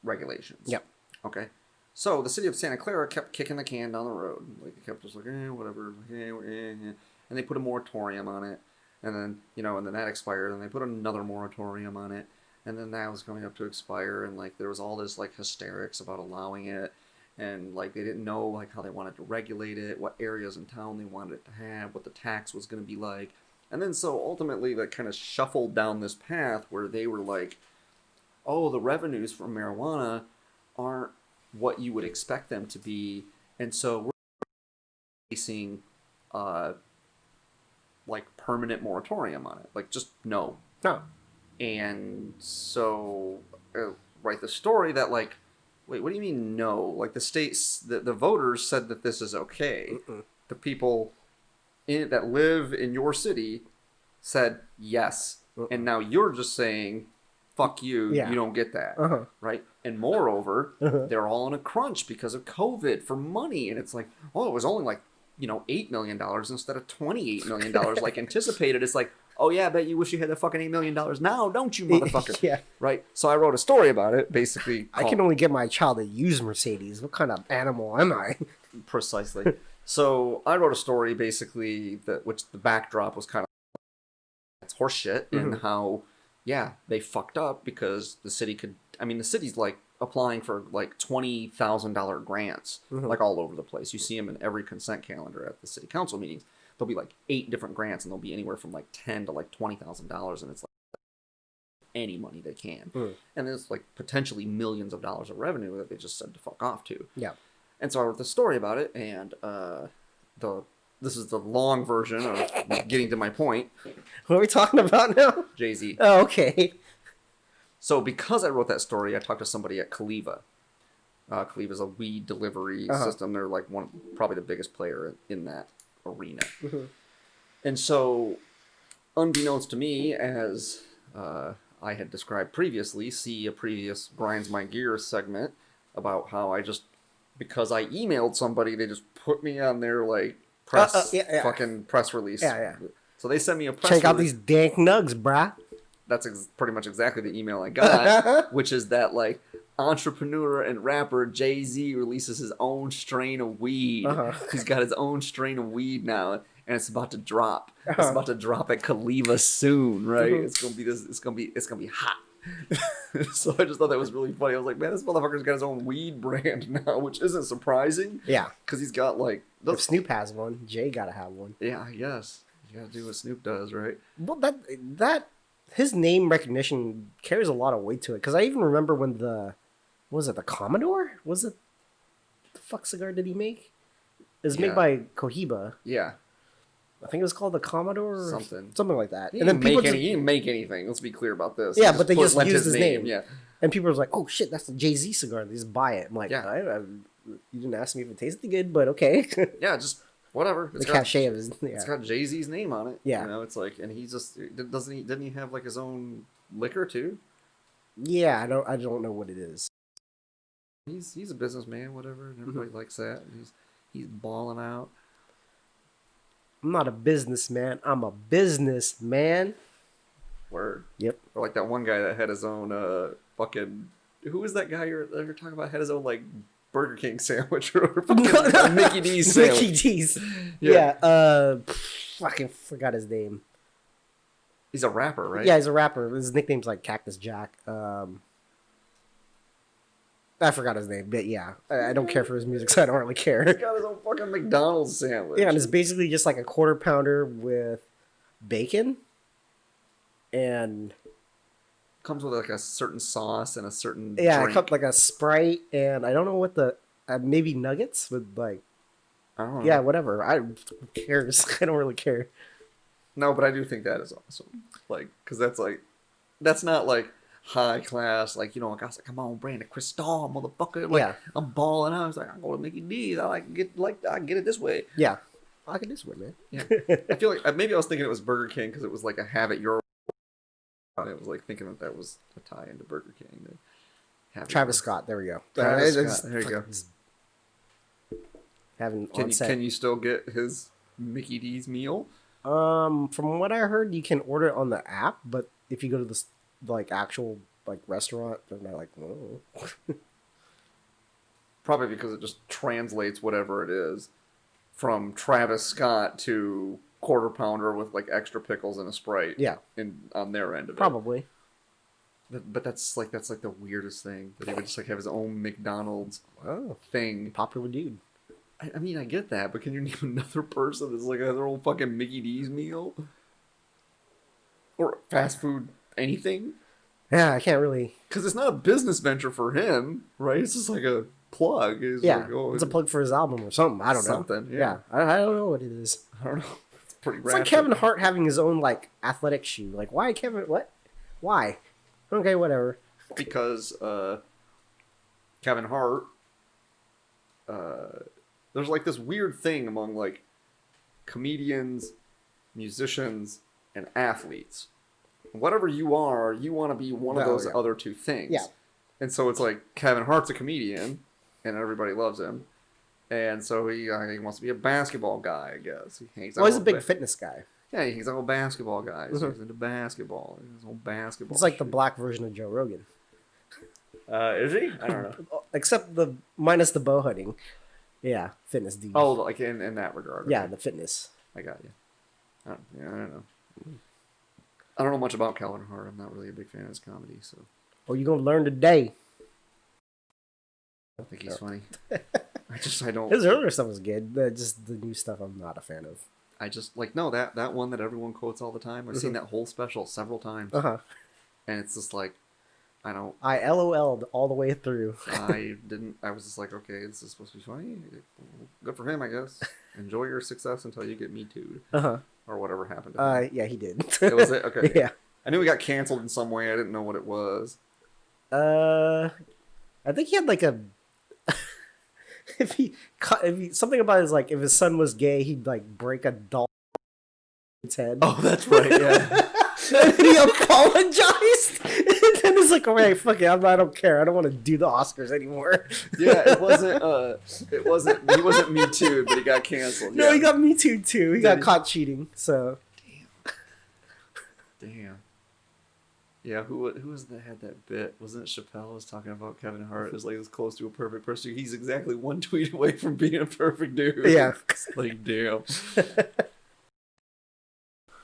regulations. Yep. Okay. So the city of Santa Clara kept kicking the can down the road. Like they kept just like, whatever. And they put a moratorium on it. And then, and then that expired. And they put another moratorium on it. And then that was coming up to expire. And like there was all this like hysterics about allowing it. And like they didn't know like how they wanted to regulate it, what areas in town they wanted it to have, what the tax was going to be like. And then so ultimately that kind of shuffled down this path where they were like, oh, the revenues from marijuana aren't what you would expect them to be. And so we're facing like permanent moratorium on it. Like just no. No. And so write the story that like, wait, what do you mean no? Like the states, the voters said that this is okay. The people that live in your city said yes. And now you're just saying, fuck you, you don't get that. Right? And moreover, they're all in a crunch because of COVID for money. And it's like, oh, it was only like, $8 million instead of $28 million like anticipated. It's like, oh yeah, I bet you wish you had the fucking $8 million now, don't you, motherfucker? Yeah. Right? So I wrote a story about it, basically. I can only get my child to use Mercedes. What kind of animal am I? Precisely. So I wrote a story, basically, which the backdrop was kind of it's horseshit, and how, yeah, they fucked up because the city the city's like applying for like $20,000 grants, like all over the place. You see them in every consent calendar at the city council meetings. There'll be like 8 different grants, and they'll be anywhere from like $10,000 to like $20,000, and it's like any money they can. And there's like potentially millions of dollars of revenue that they just said to fuck off to. Yeah. And so I wrote the story about it, and this is the long version of getting to my point. What are we talking about now? Jay-Z. Oh, okay. So because I wrote that story, I talked to somebody at Caliva. Caliva's a weed delivery system. They're like probably the biggest player in that arena. And so, unbeknownst to me, as I had described previously, see a previous Grinds My Gears segment about how because I emailed somebody, they just put me on their like fucking press release. Yeah. So they sent me a press release. Check out these dank nugs, brah. That's pretty much exactly the email I got, which is that like entrepreneur and rapper Jay-Z releases his own strain of weed. He's got his own strain of weed now, and it's about to drop. It's about to drop at Caliva soon, right? It's gonna be hot. So I just thought that was really funny. I was like, man, this motherfucker's got his own weed brand now, which isn't surprising. Yeah, because he's got like if Snoop has one, Jay gotta have one. Yeah, I guess you gotta do what Snoop does, right? Well, that his name recognition carries a lot of weight to it. Because I even remember when the Commodore? Was it the fuck cigar did he make? It was made by Cohiba. Yeah. I think it was called the Commodore or something like that. He didn't make anything. Let's be clear about this. Yeah, but they just used his name. Yeah. And people were like, oh shit, that's the Jay-Z cigar. They just buy it. I'm like, You didn't ask me if it tasted good, but okay. Yeah, just whatever. The cachet of his. Yeah. It's got Jay-Z's name on it. Yeah. You know, it's like, and he just didn't he have like his own liquor too? Yeah, I don't know what it is. He's a businessman, whatever, and everybody likes that. And he's balling out. I'm not a businessman. I'm a businessman. Word. Yep. Or like that one guy that had his own fucking. Who was that guy you're talking about? Had his own like Burger King sandwich or fucking Mickey D's sandwich. Mickey D's. Yeah. Fucking forgot his name. He's a rapper, right? Yeah, he's a rapper. His nickname's like Cactus Jack. I forgot his name, but yeah, I don't care for his music, so I don't really care. He's got his own fucking McDonald's sandwich. Yeah, and it's basically just like a quarter pounder with bacon, and comes with like a certain sauce and a certain yeah, drink. it comes like a Sprite, and I don't know what the maybe nuggets with like. I don't know. Yeah, whatever. Who cares? I don't really care. No, but I do think that is awesome. Like, because that's not like high class. Like, you know, I got like, come on, Brandon Cristal, motherfucker. Like, Yeah. I'm balling out. I was like, I'm going to Mickey D's. I get it this way. Yeah, I like it this way, man. Yeah. I feel like maybe I was thinking it was Burger King because it was like a have it your way. And it was like thinking that was a tie into Burger King. Travis Scott. There we go. Travis Scott. There you go. Having Can you still get his Mickey D's meal? From what I heard, you can order it on the app, but if you go to this like actual like restaurant, they're not like, whoa. Probably because it just translates whatever it is from Travis Scott to quarter pounder with like extra pickles and a Sprite. Yeah, on their end of it. probably. But that's like the weirdest thing that he would just like have his own McDonald's Oh, thing. popular dude. I mean, I get that, but can you name another person that's like their own fucking Mickey D's meal? Or fast food anything? Yeah, I can't really. Because it's not a business venture for him, right? It's just like a plug. It's Yeah, like, oh, it's a plug for his album or something. I don't know. Something, yeah. Yeah, I don't know what it is. I don't know. It's pretty It's like ratchet. Kevin Hart having his own like athletic shoe. Like, why Kevin? What? Why? Okay, whatever. Because Kevin Hart, there's like this weird thing among like comedians, musicians, and athletes. Whatever you are, you want to be one of those other two things. Yeah. And so it's like Kevin Hart's a comedian, and everybody loves him. And so he wants to be a basketball guy, I guess. He's a big fitness guy. Yeah, he's a basketball guy. So he's into basketball. He's a whole basketball. It's like the shit. black version of Joe Rogan. Is he? I don't know. Except minus the bow hunting. Yeah, fitness dude. Oh, like in that regard. yeah, okay. the fitness. I got you. I don't know. I don't know much about Kevin Hart. I'm not really a big fan of his comedy, so Oh, you gonna learn today. I don't think he's funny. I don't. His earlier stuff was good. Just the new stuff, I'm not a fan of. I just like no that one that everyone quotes all the time. I've seen that whole special several times, Uh-huh. and it's just like I don't. I LOL'd all the way through. I didn't. I was just like, okay, this is supposed to be funny. Good for him, I guess. Enjoy your success until you get Me Too'd. Uh-huh. Or whatever happened to him. Yeah, he did. It was it? Okay. Yeah. I knew he got canceled in some way. I didn't know what it was. I think he had like a. if he something about his like if his son was gay, he'd like break a doll's head. Oh, that's right. Yeah. And he apologized. And then it's like, all right, fuck it. I don't care. I don't want to do the Oscars anymore. Yeah, it wasn't. He wasn't Me Too, but he got canceled. No, yeah. he got Me Too too. He Did got he? caught cheating. So. Damn. Yeah, who was that had that bit? Wasn't it Chappelle was talking about Kevin Hart as like as close to a perfect person? He's exactly one tweet away from being a perfect dude. Yeah. Like damn.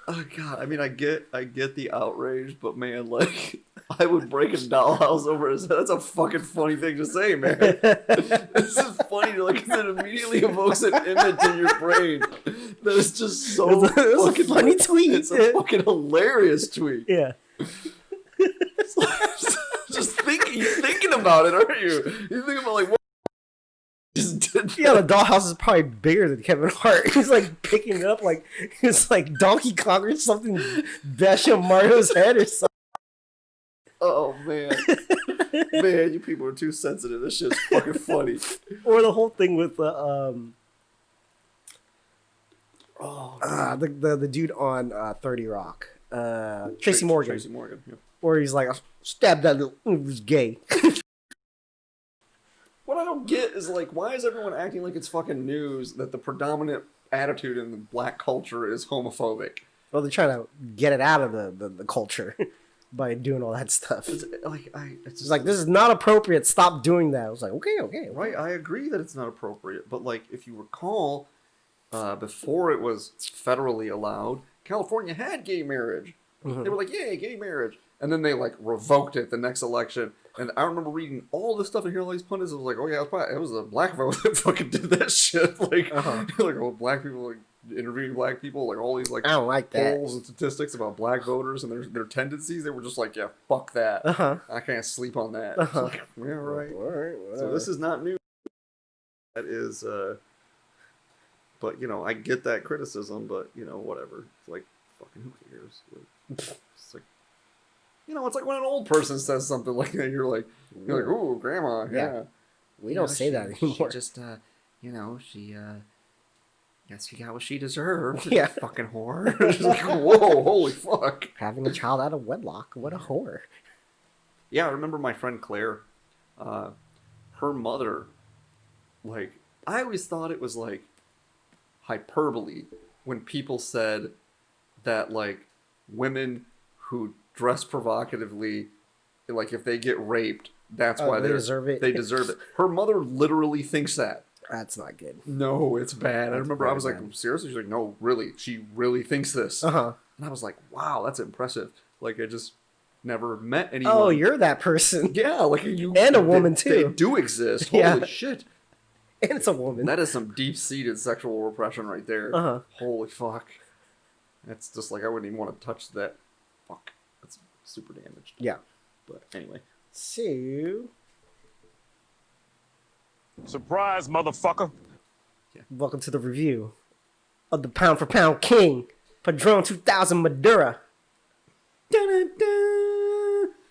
Oh god, I mean I get the outrage, but man, like I would break a dollhouse over his head. That's a fucking funny thing to say, man. This is funny, like, because it immediately evokes an image in your brain that is just so It was a fucking funny tweet. It's a fucking hilarious tweet. Yeah. Just thinking about it, aren't you? You're thinking about like what just did. Yeah, the dollhouse is probably bigger than Kevin Hart. He's like picking it up like it's like Donkey Kong or something, bash on Mario's head or something. Oh man. Man, you people are too sensitive. This shit's fucking funny. Or the whole thing with the the dude on 30 Rock, Tracy Morgan. Tracy Morgan. Yeah. Where he's like, stab that little, it was gay. What I don't get is like, why is everyone acting like it's fucking news that the predominant attitude in the black culture is homophobic? Well, they're trying to get it out of the culture by doing all that stuff. It's like It's like, this is not appropriate. Stop doing that. I was like, okay. Right, I agree that it's not appropriate, but like if you recall, before it was federally allowed, California had gay marriage. They were like, yay, gay marriage. And then they like revoked it the next election. And I remember reading all this stuff and hearing all these pundits. I was like, oh yeah, it was the black vote that fucking did that shit. Like, like all black people like interviewing black people, like all these like I don't like that. polls and statistics about black voters and their tendencies. They were just like, yeah, fuck that. I can't sleep on that. Like, yeah, right. All right. So this is not new. That is, but you know, I get that criticism, but you know, whatever. It's like, fucking who cares? Like, it's like, you know, it's like when an old person says something like that, you're like, ooh, grandma, yeah. We don't say that anymore. She just, you know, guess she got what she deserved. Yeah. Fucking whore. Just like, whoa, holy fuck. Having a child out of wedlock, what a whore. Yeah, I remember my friend Claire, her mother, like, I always thought it was like hyperbole when people said that like women who dress provocatively, like if they get raped, that's why they deserve it. They deserve it. Her mother literally thinks that. That's not good. No, it's bad. That's I remember I was like, bad. seriously? She's like, no, really. She really thinks this. And I was like, wow, that's impressive. Like, I just never met anyone. Oh, you're that person. Yeah, like you. And a woman, too. They do exist. Holy shit. And it's a woman. That is some deep-seated sexual repression right there. Holy fuck. That's just like, I wouldn't even want to touch that. Fuck. That's super damaged. Yeah. But anyway. So... Surprise, motherfucker. Welcome to the review of the Pound for Pound King, Padron 2000 Maduro.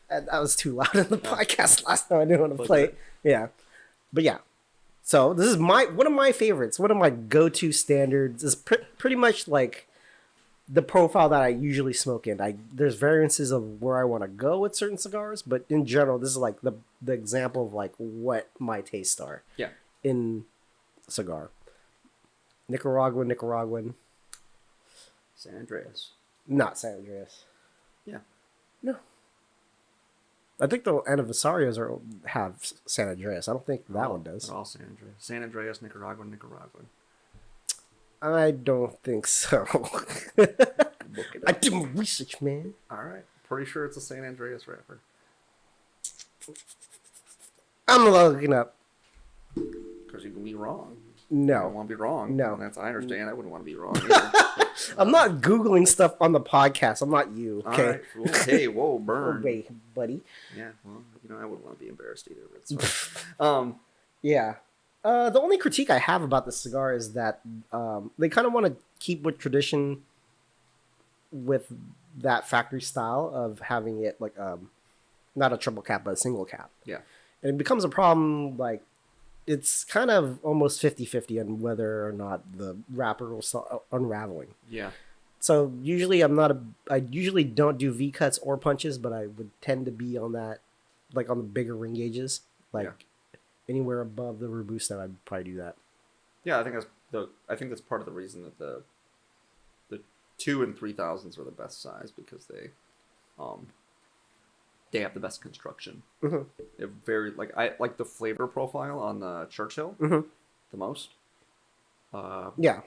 That was too loud in the podcast last time. I didn't want to play it. Yeah. But yeah. So this is one of my favorites. One of my go-to standards. Is pretty much like the profile that I usually smoke in. There's variances of where I want to go with certain cigars, but in general, this is like the example of like what my tastes are. Yeah. In a cigar. Nicaraguan. San Andreas. Not San Andreas. Yeah. No. I think the Anniversarios have San Andreas. I don't think that one does. They're all San Andreas. San Andreas, Nicaraguan. I don't think so. I did my research, man. Alright. Pretty sure it's a San Andreas wrapper. I'm looking up. Because you can be wrong. No. I don't want to be wrong. No. I understand. I wouldn't want to be wrong either. I'm not Googling stuff on the podcast. I'm not you. Okay. All right. Well, hey, whoa, burn. Oh, wait, buddy. Yeah, well, you know, I wouldn't want to be embarrassed either. But it's fine. Yeah. The only critique I have about the cigar is that they kind of want to keep with tradition with that factory style of having it like not a triple cap, but a single cap. Yeah. And it becomes a problem, like, it's kind of almost 50-50 on whether or not the wrapper will start unraveling. Yeah. So usually I usually don't do V cuts or punches, but I would tend to be on that, like on the bigger ring gauges, like anywhere above the Robusto, I'd probably do that. Yeah, I think that's part of the reason that the 2 and 3000s are the best size, because they have the best construction. They're very I like the flavor profile on the Churchill the most. Yeah.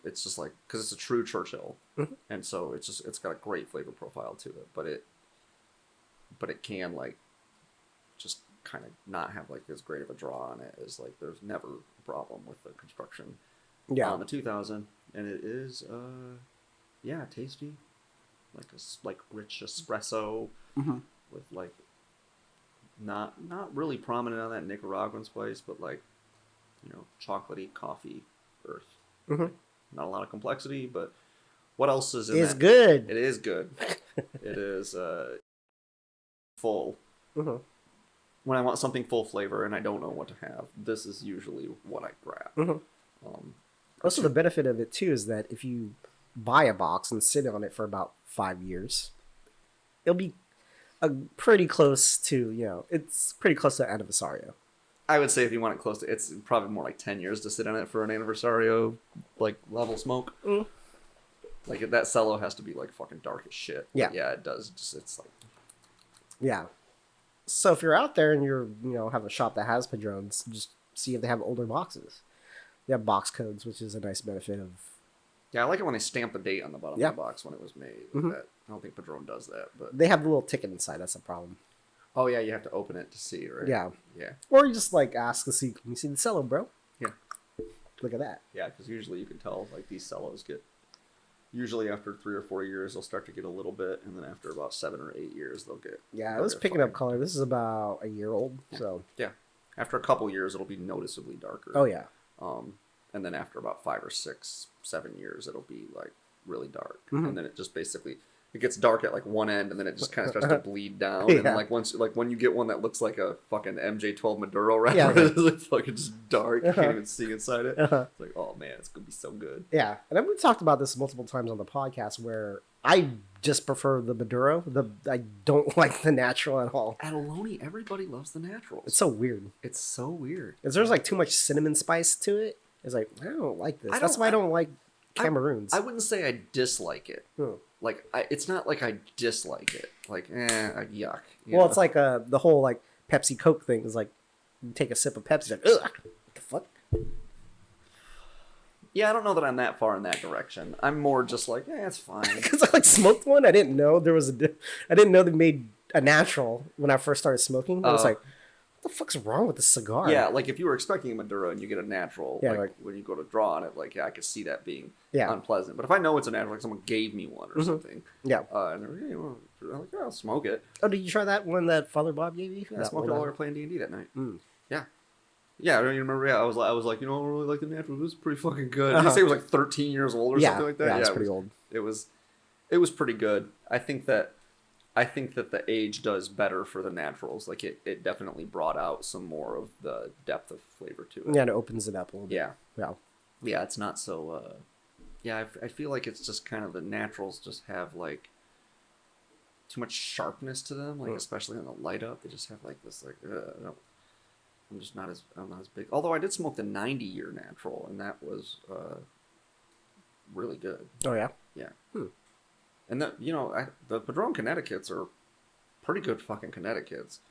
It's just like, because it's a true Churchill, and so it's got a great flavor profile to it, but it can like just kind of not have like as great of a draw on it as like there's never a problem with the construction on the 2000, and it is tasty, like rich espresso with like not really prominent on that Nicaraguan spice, but like, you know, chocolatey coffee earth. Not a lot of complexity, but what else is in It's that? good. It is good. It is full. when I want something full flavor and I don't know what to have, this is usually what I grab. Also, the benefit of it too is that if you buy a box and sit on it for about 5 years, it'll be pretty close to it's pretty close to Anniversario. I would say if you want it close to, it's probably more like 10 years to sit on it for an Anniversario like level smoke. Like that cello has to be like fucking dark as shit. Yeah, but yeah, it does. It's like So if you're out there and you're have a shop that has Padrones, just see if they have older boxes. They have box codes, which is a nice benefit of. Yeah, I like it when they stamp the date on the bottom of the box when it was made. I don't think Padron does that, but they have the little ticket inside. That's a problem. Oh yeah, you have to open it to see, right? Yeah. Yeah. Or you just like ask to see. Can you see the cello, bro? Yeah. Look at that. Yeah, because usually you can tell like these cellos get. Usually after 3 or 4 years, they'll start to get a little bit, and then after about 7 or 8 years, they'll get. Yeah, it was picking up color. This is about a year old, so. Yeah. After a couple years, it'll be noticeably darker. Oh yeah. And then after about 5 or 6, 7 years, it'll be like really dark, and then it just basically it gets dark at like one end, and then it just kind of starts to bleed down. And then, like when you get one that looks like a fucking MJ12 Maduro wrapper, it's like fucking just dark. You can't even see inside it. It's like, oh man, it's gonna be so good. Yeah, and we've talked about this multiple times on the podcast where I just prefer the Maduro. I don't like the natural at all. At Ohlone, everybody loves the naturals. It's so weird. It's so weird. Because there's like too much cinnamon spice to it. It's like, I don't like this. That's why I don't like Cameroons. I wouldn't say I dislike it. Like, it's not like I dislike it. Like, yuck. Well, it's like the whole like Pepsi Coke thing is like, you take a sip of Pepsi, like, ugh, what the fuck? Yeah, I don't know that I'm that far in that direction. I'm more just like, it's fine. Because I like smoked one. I didn't know there was I didn't know they made a natural when I first started smoking. I was like, what the fuck's wrong with this cigar? Yeah, like if you were expecting a Maduro and you get a natural, Yeah, like when you go to draw on it, like I could see that being Yeah. unpleasant. But if I know it's a natural, like someone gave me one or something, Yeah. and they're like, I'm like, I'll smoke it. Oh, did you try that one that Father Bob gave you? Yeah, I smoked it while we were playing D&D that night. Yeah. Yeah, I don't even remember. Yeah, I was like, I don't really like the natural. It was pretty fucking good. Did you say it was like 13 years old or something like that? Yeah, it's pretty old. It was pretty good. I think that the age does better for the naturals. Like it definitely brought out some more of the depth of flavor to it. Yeah, and it opens it up a little bit. Yeah. Yeah, it's not so. I feel like it's just kind of the naturals just have like too much sharpness to them. Like especially on the light up, they just have like this like. I'm not as big. Although I did smoke the 90-year natural, and that was really good. Oh yeah. Yeah. And that the Padron Connecticut's are pretty good fucking Connecticut's.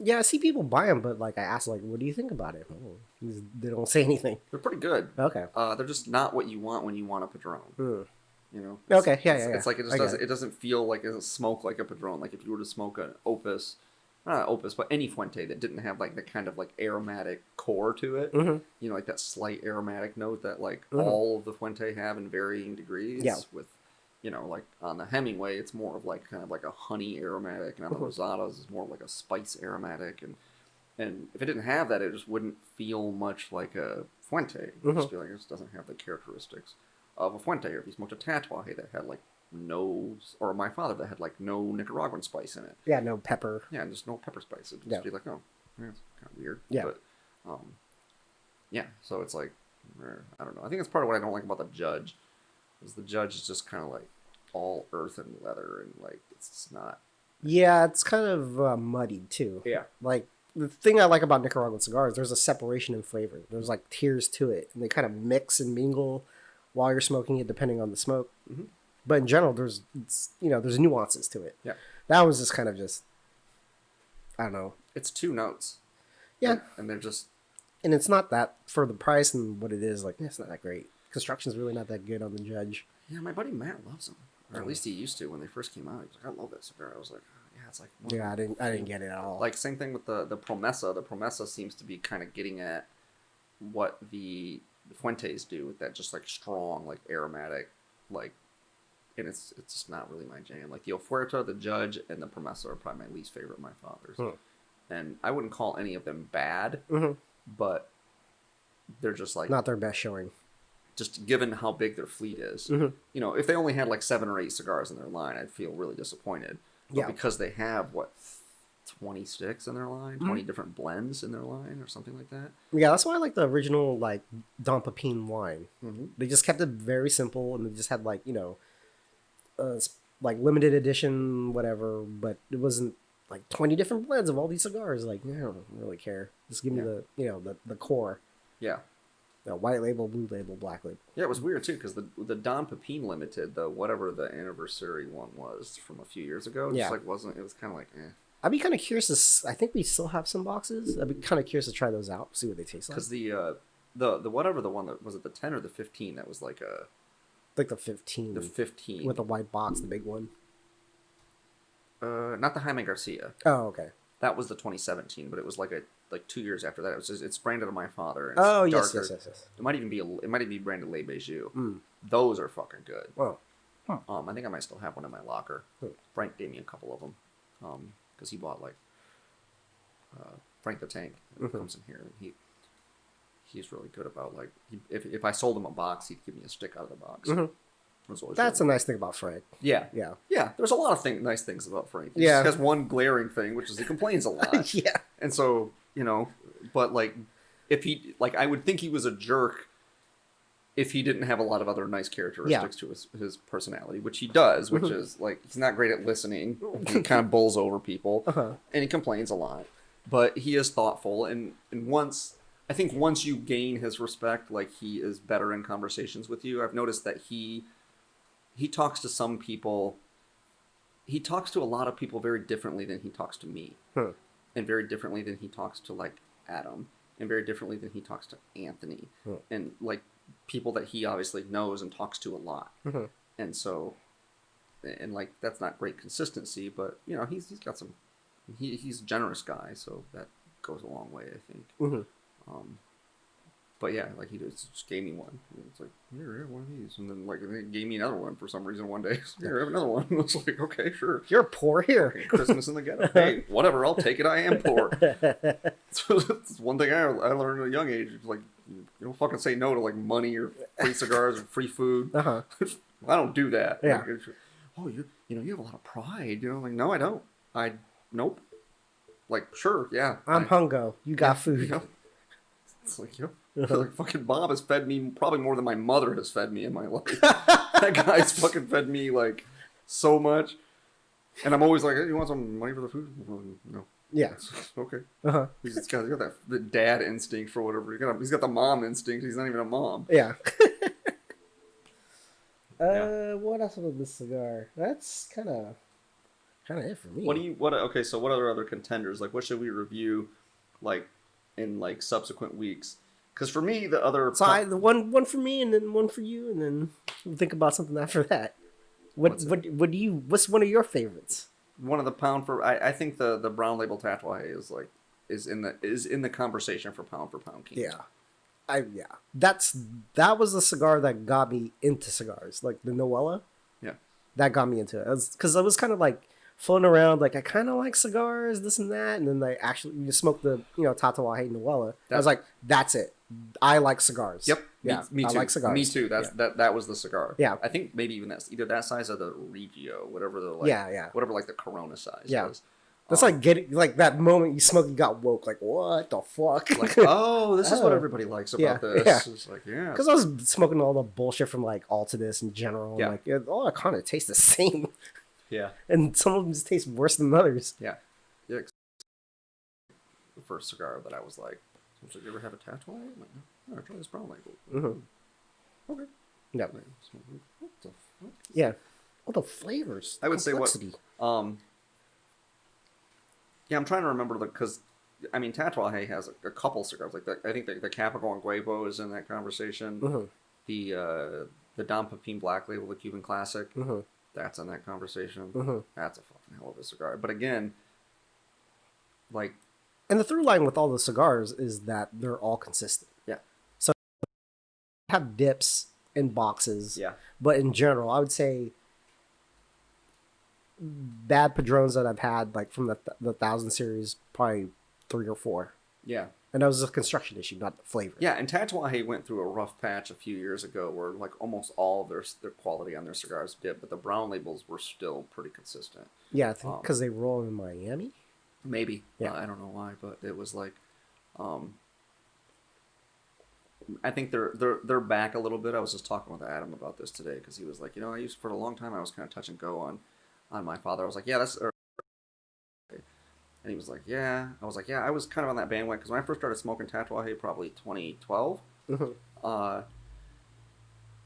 Yeah, I see people buy them, but like I ask, like, what do you think about it? Oh, they don't say anything. They're pretty good. Okay. They're just not what you want when you want a Padron. You know. Okay. Yeah. It's like it doesn't feel like it doesn't smoke like a Padron. Like if you were to smoke an Opus. Not Opus, but any Fuente that didn't have like the kind of like aromatic core to it, like that slight aromatic note that like all of the Fuente have in varying degrees. Yeah. With, like on the Hemingway, it's more of like kind of like a honey aromatic, and on the Rosadas, it's more like a spice aromatic, and if it didn't have that, it just wouldn't feel much like a Fuente. It would just feel like it just doesn't have the characteristics of a Fuente. Or if you smoked a Tatuaje that had like or my father that had like no Nicaraguan spice in it. Yeah, no pepper. Yeah, just no pepper spice. It'd just be like, oh, it's kind of weird. Yeah. But, yeah, so it's like, I don't know. I think it's part of what I don't like about the Judge, is the Judge is just kind of like all earth and leather, and like, it's just not. Yeah, it's kind of muddied too. Yeah. Like, the thing I like about Nicaraguan cigars, there's a separation in flavor. There's like tiers to it, and they kind of mix and mingle while you're smoking it, depending on the smoke. But in general, there's nuances to it. Yeah. That was just kind of I don't know. It's 2 notes. Yeah. And they're just. And it's not that, for the price and what it is, like, it's not that great. Construction's really not that good on the Judge. Yeah, my buddy Matt loves them. Or at least he used to when they first came out. He was like, I love that cigar. I was like, yeah, it's like. Yeah, I didn't get it at all. Like, same thing with the Promesa. The Promesa seems to be kind of getting at what the Fuentes do with that just, like, strong, like, aromatic, like. And it's just not really my jam. Like the Ofuerta, the Judge, and the Promesa are probably my least favorite of my father's. And I wouldn't call any of them bad, but they're just like not their best showing. Just given how big their fleet is, if they only had like 7 or 8 cigars in their line, I'd feel really disappointed. But because they have 26 in their line, 20 different blends in their line, or something like that. Yeah, that's why I like the original like Don Pepin line. Mm-hmm. They just kept it very simple, and they just had like like limited edition whatever, but it wasn't like 20 different blends of all these cigars. Like, I don't really care. Just give me the core. Yeah. White label, blue label, black label. Yeah, it was weird too because the Don Pepin Limited, the whatever the anniversary one was from a few years ago, just like wasn't. It was kind of like, eh. I'd be kind of curious to. I think we still have some boxes. I'd be kind of curious to try those out, see what they taste like. Because the whatever the one that was it, the 10 or the 15, that was like a like the 15. The 15 with the white box, the big one. Not the Jaime Garcia. Oh, okay. That was the 2017, but it was like 2 years after that. It's branded on my father. And it's darker. Yes. It might even be branded Le Bijou. Those are fucking good. Wow. I think I might still have one in my locker. Frank gave me a couple of them, because he bought like Frank the Tank comes in here, and he's really good about like if I sold him a box, he'd give me a stick out of the box. That's a nice thing about Frank. Yeah. There's a lot of nice things about Frank. He just has one glaring thing, which is he complains a lot. Yeah. And so, but like, if he, like, I would think he was a jerk if he didn't have a lot of other nice characteristics to his personality, which he does, which is like, he's not great at listening. He kind of bowls over people and he complains a lot, but he is thoughtful. And once you gain his respect, like he is better in conversations with you. I've noticed that he talks to some people. He talks to a lot of people very differently than he talks to me, and very differently than he talks to like Adam, and very differently than he talks to Anthony, and like people that he obviously knows and talks to a lot. And so, and like that's not great consistency, but he's got some. He's a generous guy, so that goes a long way, I think. But yeah, like he just gave me one. It's like, here, one of these. And then like he gave me another one for some reason one day. Here, have another one. It's like, okay, sure. You're poor here. Okay, Christmas in the ghetto. Hey, whatever, I'll take it. I am poor. So it's one thing I learned at a young age. It's like, you don't fucking say no to like money or free cigars or free food. I don't do that. Yeah. Like, you have a lot of pride. Like, no, I don't. Nope. Like, sure, yeah. I'm hungo. You got food. It's like, like fucking Bob has fed me probably more than my mother has fed me in my life. That guy's fucking fed me like so much, and I'm always like, hey, you want some money for the food? No. Yeah. Okay. He's got the dad instinct for whatever. He's got the mom instinct. He's not even a mom. Yeah. What else about this cigar? That's kind of it for me. Okay, so what other contenders? Like, what should we review, like, in like subsequent weeks? Because for me, the other the one for me, and then one for you, and then we'll think about something after that. What's one of your favorites? One of the pound for I think the brown label Tatuaje is in the conversation for pound king. That was the cigar that got me into cigars, like the Noella. Yeah, that got me into it. Because I was kind of like floating around, like I kind of like cigars, this and that, and then I actually smoked the Tatuaje Noella. I was like, that's it. I like cigars. Yep. Yeah, me too. I like cigars. Me too. That was the cigar. Yeah. I think maybe even either that size or the Regio, whatever the whatever like the Corona size was. That's like getting like that moment you smoke, you got woke. Like, what the fuck? Like, this is what everybody likes about this. Yeah. It's like, yeah. Because I was smoking all the bullshit from like Altadis in general. Yeah. Like, it kind of tastes the same. Yeah. And some of them just taste worse than others. Yeah. Yeah. The first cigar that I was like, you ever have a Tatuaje? I'm like, no, try this brown label. Okay. Yeah. What the fuck? Yeah. All the flavors. I would say what. Yeah, I'm trying to remember because I mean, Tatuaje has a couple cigars like that. I think the Capricorn Guebo is in that conversation. The Don Pepin Black Label, the Cuban Classic, that's in that conversation. That's a fucking hell of a cigar. But again, like. And the through line with all the cigars is that they're all consistent. Yeah. So have dips in boxes. Yeah. But in general, I would say bad Padrones that I've had, like from the 1000 series, probably 3 or 4. Yeah. And that was a construction issue, not the flavor. Yeah, and Tatuaje went through a rough patch a few years ago where like almost all of their quality on their cigars dipped, but the brown labels were still pretty consistent. Yeah, I think because they roll in Miami. Maybe. Yeah. I don't know why, but it was like, I think they're back a little bit. I was just talking with Adam about this today because he was like, I used for a long time I was kind of touch and go on my father. I was like, yeah, that's. And he was like, yeah. I was like, yeah. I was kind of on that bandwagon because when I first started smoking Tatuaje, probably 2012.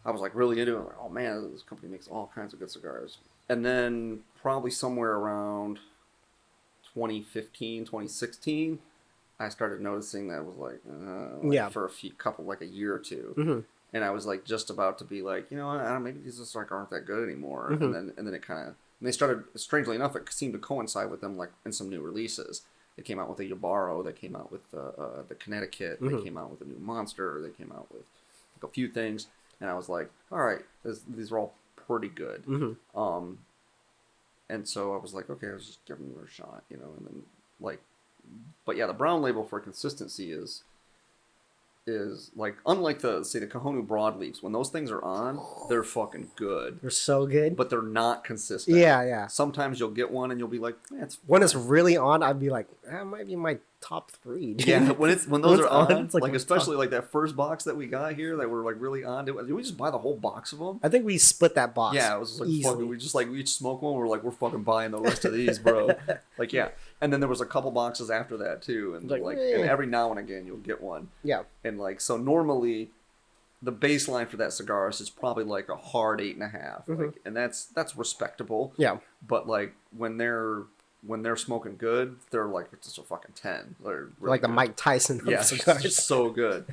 I was like really into it. Like, oh man, this company makes all kinds of good cigars. And then probably somewhere around 2015, 2016, I started noticing that it was like, for a year or two. And I was like just about to be like, I don't, maybe these just like aren't that good anymore. And then it kind of, they started, strangely enough, it seemed to coincide with them like in some new releases. They came out with a Ybarro, they came out with the Connecticut, they came out with a new Monster, they came out with like a few things. And I was like, all right, these are all pretty good. And so I was like, okay, I was just giving them a shot, and then like, but yeah, the brown label for consistency is like, unlike the Kahonu broadleafs, when those things are on, they're fucking good. They're so good. But they're not consistent. Yeah. Sometimes you'll get one and you'll be like, it's when it's really on, I'd be like, that might be my top 3. Dude. Yeah, when those are on, it's like especially like that first box that we got here that were like really on. Did we just buy the whole box of them? I think we split that box. Yeah, it was like fucking, we each smoked one. We're like, we're fucking buying the rest of these, bro. Like, yeah. And then there was a couple boxes after that too, and and every now and again you'll get one. Yeah. And like, so normally the baseline for that cigar is probably like a hard 8.5, like, and that's respectable. Yeah. But like when they're smoking good, they're like just a fucking 10. They're really like the good. Mike Tyson of cigars. It's just so good.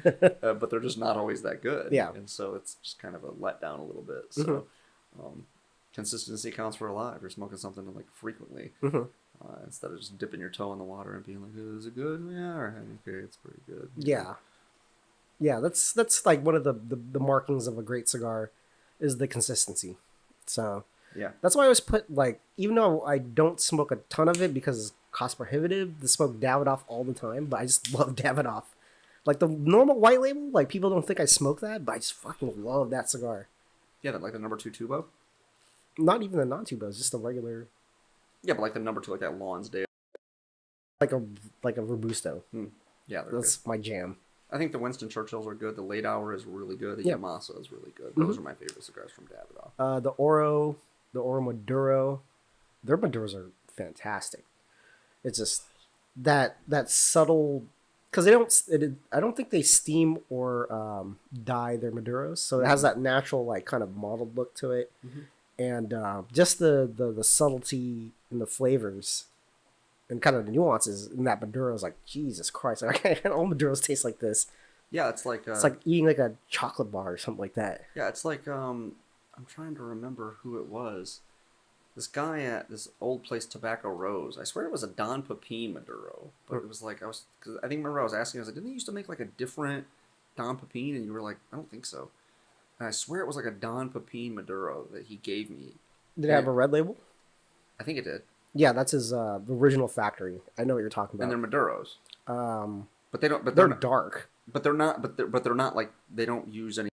But they're just not always that good. Yeah. And so it's just kind of a letdown a little bit. So consistency counts for a lot if you're smoking something like frequently. Instead of just dipping your toe in the water and being like, is it good? Yeah, all right, okay, it's pretty good. Yeah. Yeah, that's like one of the markings of a great cigar is the consistency. So yeah, that's why I always put, like, even though I don't smoke a ton of it because it's cost prohibitive, to smoke Davidoff all the time, but I just love Davidoff. Like the normal white label, like people don't think I smoke that, but I just fucking love that cigar. Yeah, like the number 2 tubo. Not even the non-tubo, it's just a regular. Yeah, but like the number 2, like that Lonsdale. Like a Robusto. Yeah, that's good. my jam. I think the Winston Churchills are good. The Late Hour is really good. The Yamasa is really good. Those are my favorite cigars from Davidoff. The Oro Maduro, their Maduros are fantastic. It's just that subtle, because I don't think they steam or dye their Maduros, so it has that natural like kind of mottled look to it, and just the subtlety in the flavors and kind of the nuances in that Maduro is like, Jesus Christ, all Maduros taste like this. Yeah, it's like eating like a chocolate bar or something like that. Yeah, it's like I'm trying to remember who it was. This guy at this old place, Tobacco Rose. I swear it was a Don Pepin Maduro, but it was like cause I think remember I was asking. I was like, didn't they used to make like a different Don Pepin? And you were like, I don't think so. And I swear it was like a Don Pepin Maduro that he gave me. Did it have a red label? I think it did. Yeah, that's his the original factory. I know what you're talking about. And they're Maduros. But they don't. But they're dark. But they're not. But they're not like, they don't use any.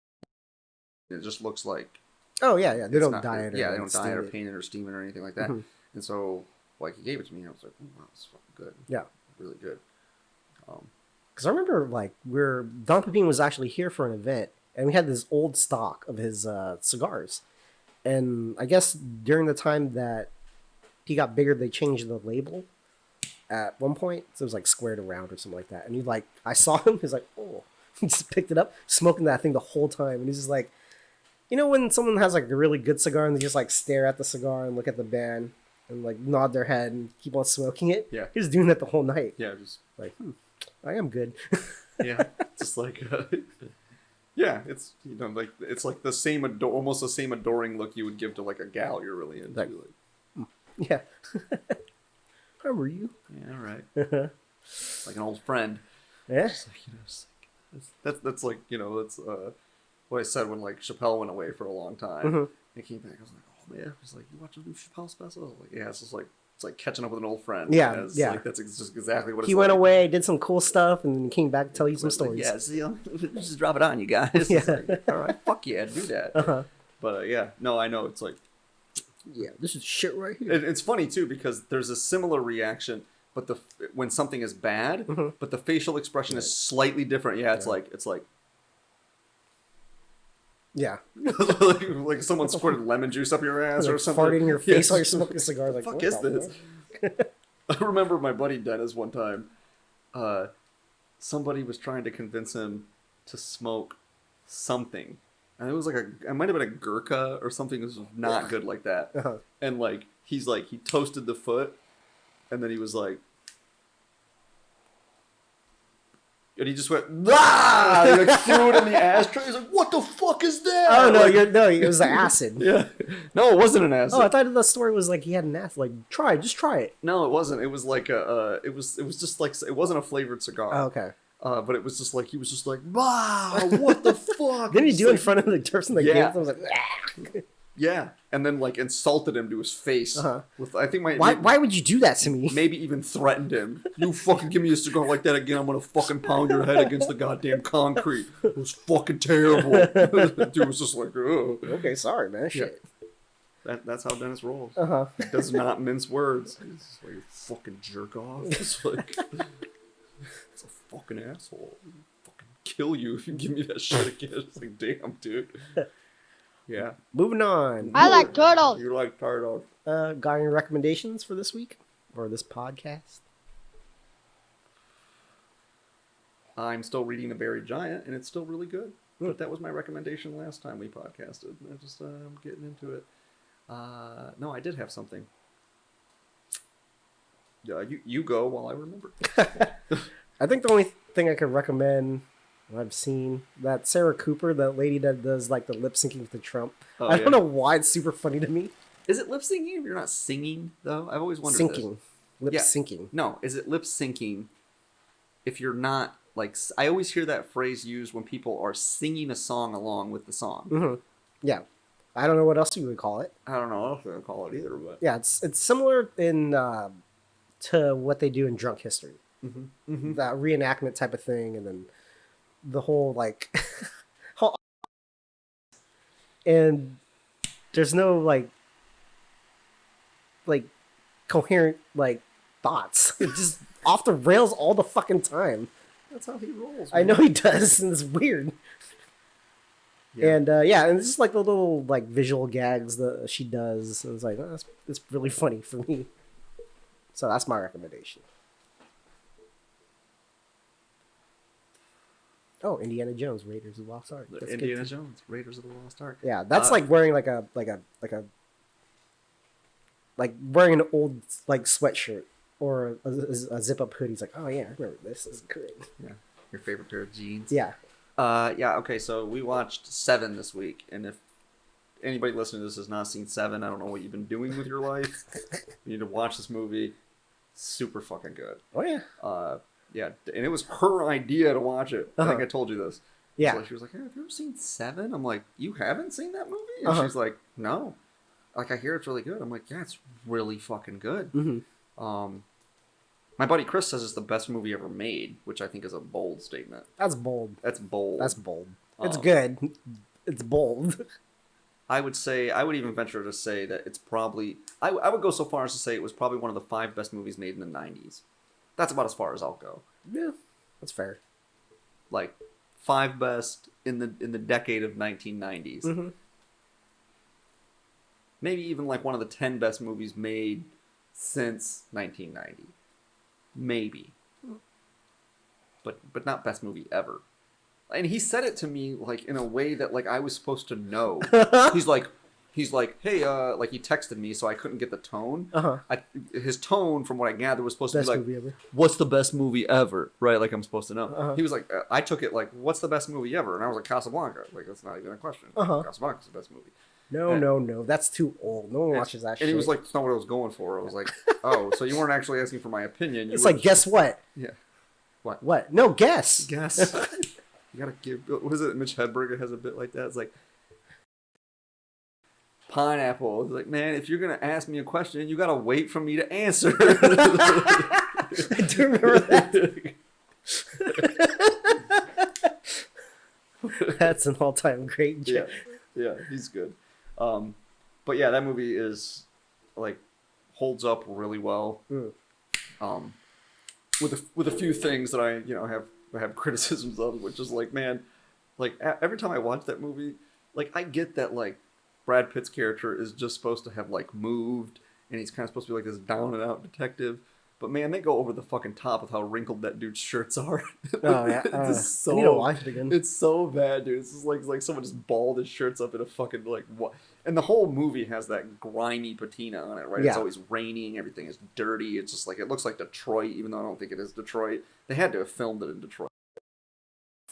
It just looks like. Oh yeah. They don't dye it. Yeah, they don't dye it or paint it or steam it or anything like that. And so, like, he gave it to me, and I was like, oh, wow, it's fucking good. Yeah, really good. Because I remember like Don Pepin was actually here for an event, and we had this old stock of his cigars, and I guess during the time that he got bigger, they changed the label at one point, so it was like squared around or something like that. And I saw him, he's like, oh, he just picked it up, smoking that thing the whole time, and he's just like, when someone has like a really good cigar and they just like stare at the cigar and look at the band and like nod their head and keep on smoking it. Yeah, he was doing that the whole night. Yeah, just like, I am good. Yeah, just like, yeah, it's like it's like the same almost the same adoring look you would give to like a gal you're really into. Like, yeah. How were you? Yeah, all right. Like an old friend. Yeah. Just like, that's like, that's what I said when like Chappelle went away for a long time. He came back. I was like, oh man. He's like, you watch a new Chappelle special? I was like, yeah. It's like catching up with an old friend. Yeah, yeah. Like, that's just exactly what it's he went away, did some cool stuff, and then came back to tell you some stories. Like, yeah, see, just drop it on you guys. Yeah. Like, all right, fuck yeah, do that. But yeah, no, I know it's like, yeah, this is shit right here. It's funny too because there's a similar reaction but when something is bad, but the facial expression is slightly different. Yeah, it's like Yeah. like someone squirted lemon juice up your ass or something. Farting in your face while you're smoking a cigar. Like, What what the fuck the is this? I remember my buddy Dennis one time. Somebody was trying to convince him to smoke something, and it was like it might have been a Gurkha or something. It was not good like that. And like he toasted the foot, and then he was like. And he just went, ah! He like threw it in the ashtray. He's like, what the fuck is that? Oh, no, like, it was the acid. Yeah. No, it wasn't an acid. Oh, I thought the story was like he had an acid. Like, just try it. No, it wasn't. It was like it was just like, it wasn't a flavored cigar. Oh, okay. But it was just like, he was just like, wow, what the fuck? Didn't he do it in like, front of the person that gave it? I was like, ah. Yeah. And then like insulted him to his face. With, I think why would you do that to me? Maybe even threatened him. You fucking give me a cigar like that again, I'm gonna fucking pound your head against the goddamn concrete. It was fucking terrible. Dude was just like, oh. Okay, sorry, man. Shit. That's how Dennis rolls. He does not mince words. He's just like, you fucking jerk off. It's like, it's a fucking asshole. I'll fucking kill you if you give me that shit again. It's like, damn, dude. Yeah. Moving on. I like turtles. You like turtles. Got any recommendations for this week or this podcast? I'm still reading The Buried Giant, and it's still really good. But that was my recommendation last time we podcasted. I'm getting into it. No, I did have something. You go while I remember. I think the only thing I could recommend I've seen that Sarah Cooper, that lady that does like the lip syncing to Trump. I don't know why it's super funny to me. Is it lip syncing if you're not singing though? I've always wondered. Syncing, lip syncing. No, is it lip syncing if you're not like? I always hear that phrase used when people are singing a song along with the song. Yeah, I don't know what else you would call it. I don't know what else they would call it either, but yeah, it's similar in to what they do in Drunk History. That reenactment type of thing, and then the whole like and there's no like coherent like thoughts. It's just off the rails all the fucking time. that's how he rolls. I know he does, and it's weird. And and it's just like the little like visual gags that she does, and it's like, oh, that's really funny for me. So that's my recommendation. Oh, Indiana Jones, Raiders of the Lost Ark. That's Indiana Jones, Raiders of the Lost Ark. Yeah, that's like wearing like wearing an old like sweatshirt or a zip up hoodie. It's like, oh yeah, I remember this. This is great. Yeah, your favorite pair of jeans. Yeah. Okay, so we watched Seven this week, and if anybody listening to this has not seen Seven, I don't know what you've been doing with your life. You need to watch this movie. Super fucking good. Oh yeah. Yeah, and it was her idea to watch it. I think I told you this. Yeah. So she was like, hey, have you ever seen Seven? I'm like, you haven't seen that movie? And she's like, no. Like, I hear it's really good. I'm like, yeah, it's really fucking good. My buddy Chris says it's the best movie ever made, which I think is a bold statement. That's bold. That's bold. That's bold. It's good. It's bold. I would even venture to say that it's probably, I would go so far as to say it was probably one of the 5 best movies made in the 90s. That's about as far as I'll go. Yeah, that's fair. Like 5 best in the decade of 1990s. Maybe even like one of the 10 best movies made since 1990. Maybe. But not best movie ever. And he said it to me like in a way that like I was supposed to know. He's like, hey, like he texted me, so I couldn't get the tone. His tone, from what I gather, was supposed best to be like, what's the best movie ever? Right? Like I'm supposed to know. He was like, I took it like, what's the best movie ever? And I was like, Casablanca. Like that's not even a question. Casablanca's the best movie. No. That's too old. No one watches that shit. And he was like, that's not what I was going for. I was like, oh, so you weren't actually asking for my opinion. It's like, guess what? Yeah. What? What? No, guess. Guess. You gotta give, what is it? Mitch Hedberg has a bit like that. It's like, pineapple. It's like, man, if you're gonna ask me a question, you gotta wait for me to answer. I do remember that. That's an all-time great joke. Yeah, he's good. But yeah, that movie is like holds up really well. with a few things that I have criticisms of, which is like, man, like every time I watch that movie, like I get that like Brad Pitt's character is just supposed to have like moved, and he's kind of supposed to be like this down and out detective. But man, they go over the fucking top with how wrinkled that dude's shirts are. Oh yeah, it's I need to watch it again. It's so bad, dude. It's just like someone just balled his shirts up in a fucking like what? And the whole movie has that grimy patina on it, right? Yeah. It's always raining. Everything is dirty. It's just like it looks like Detroit, even though I don't think it is Detroit. They had to have filmed it in Detroit.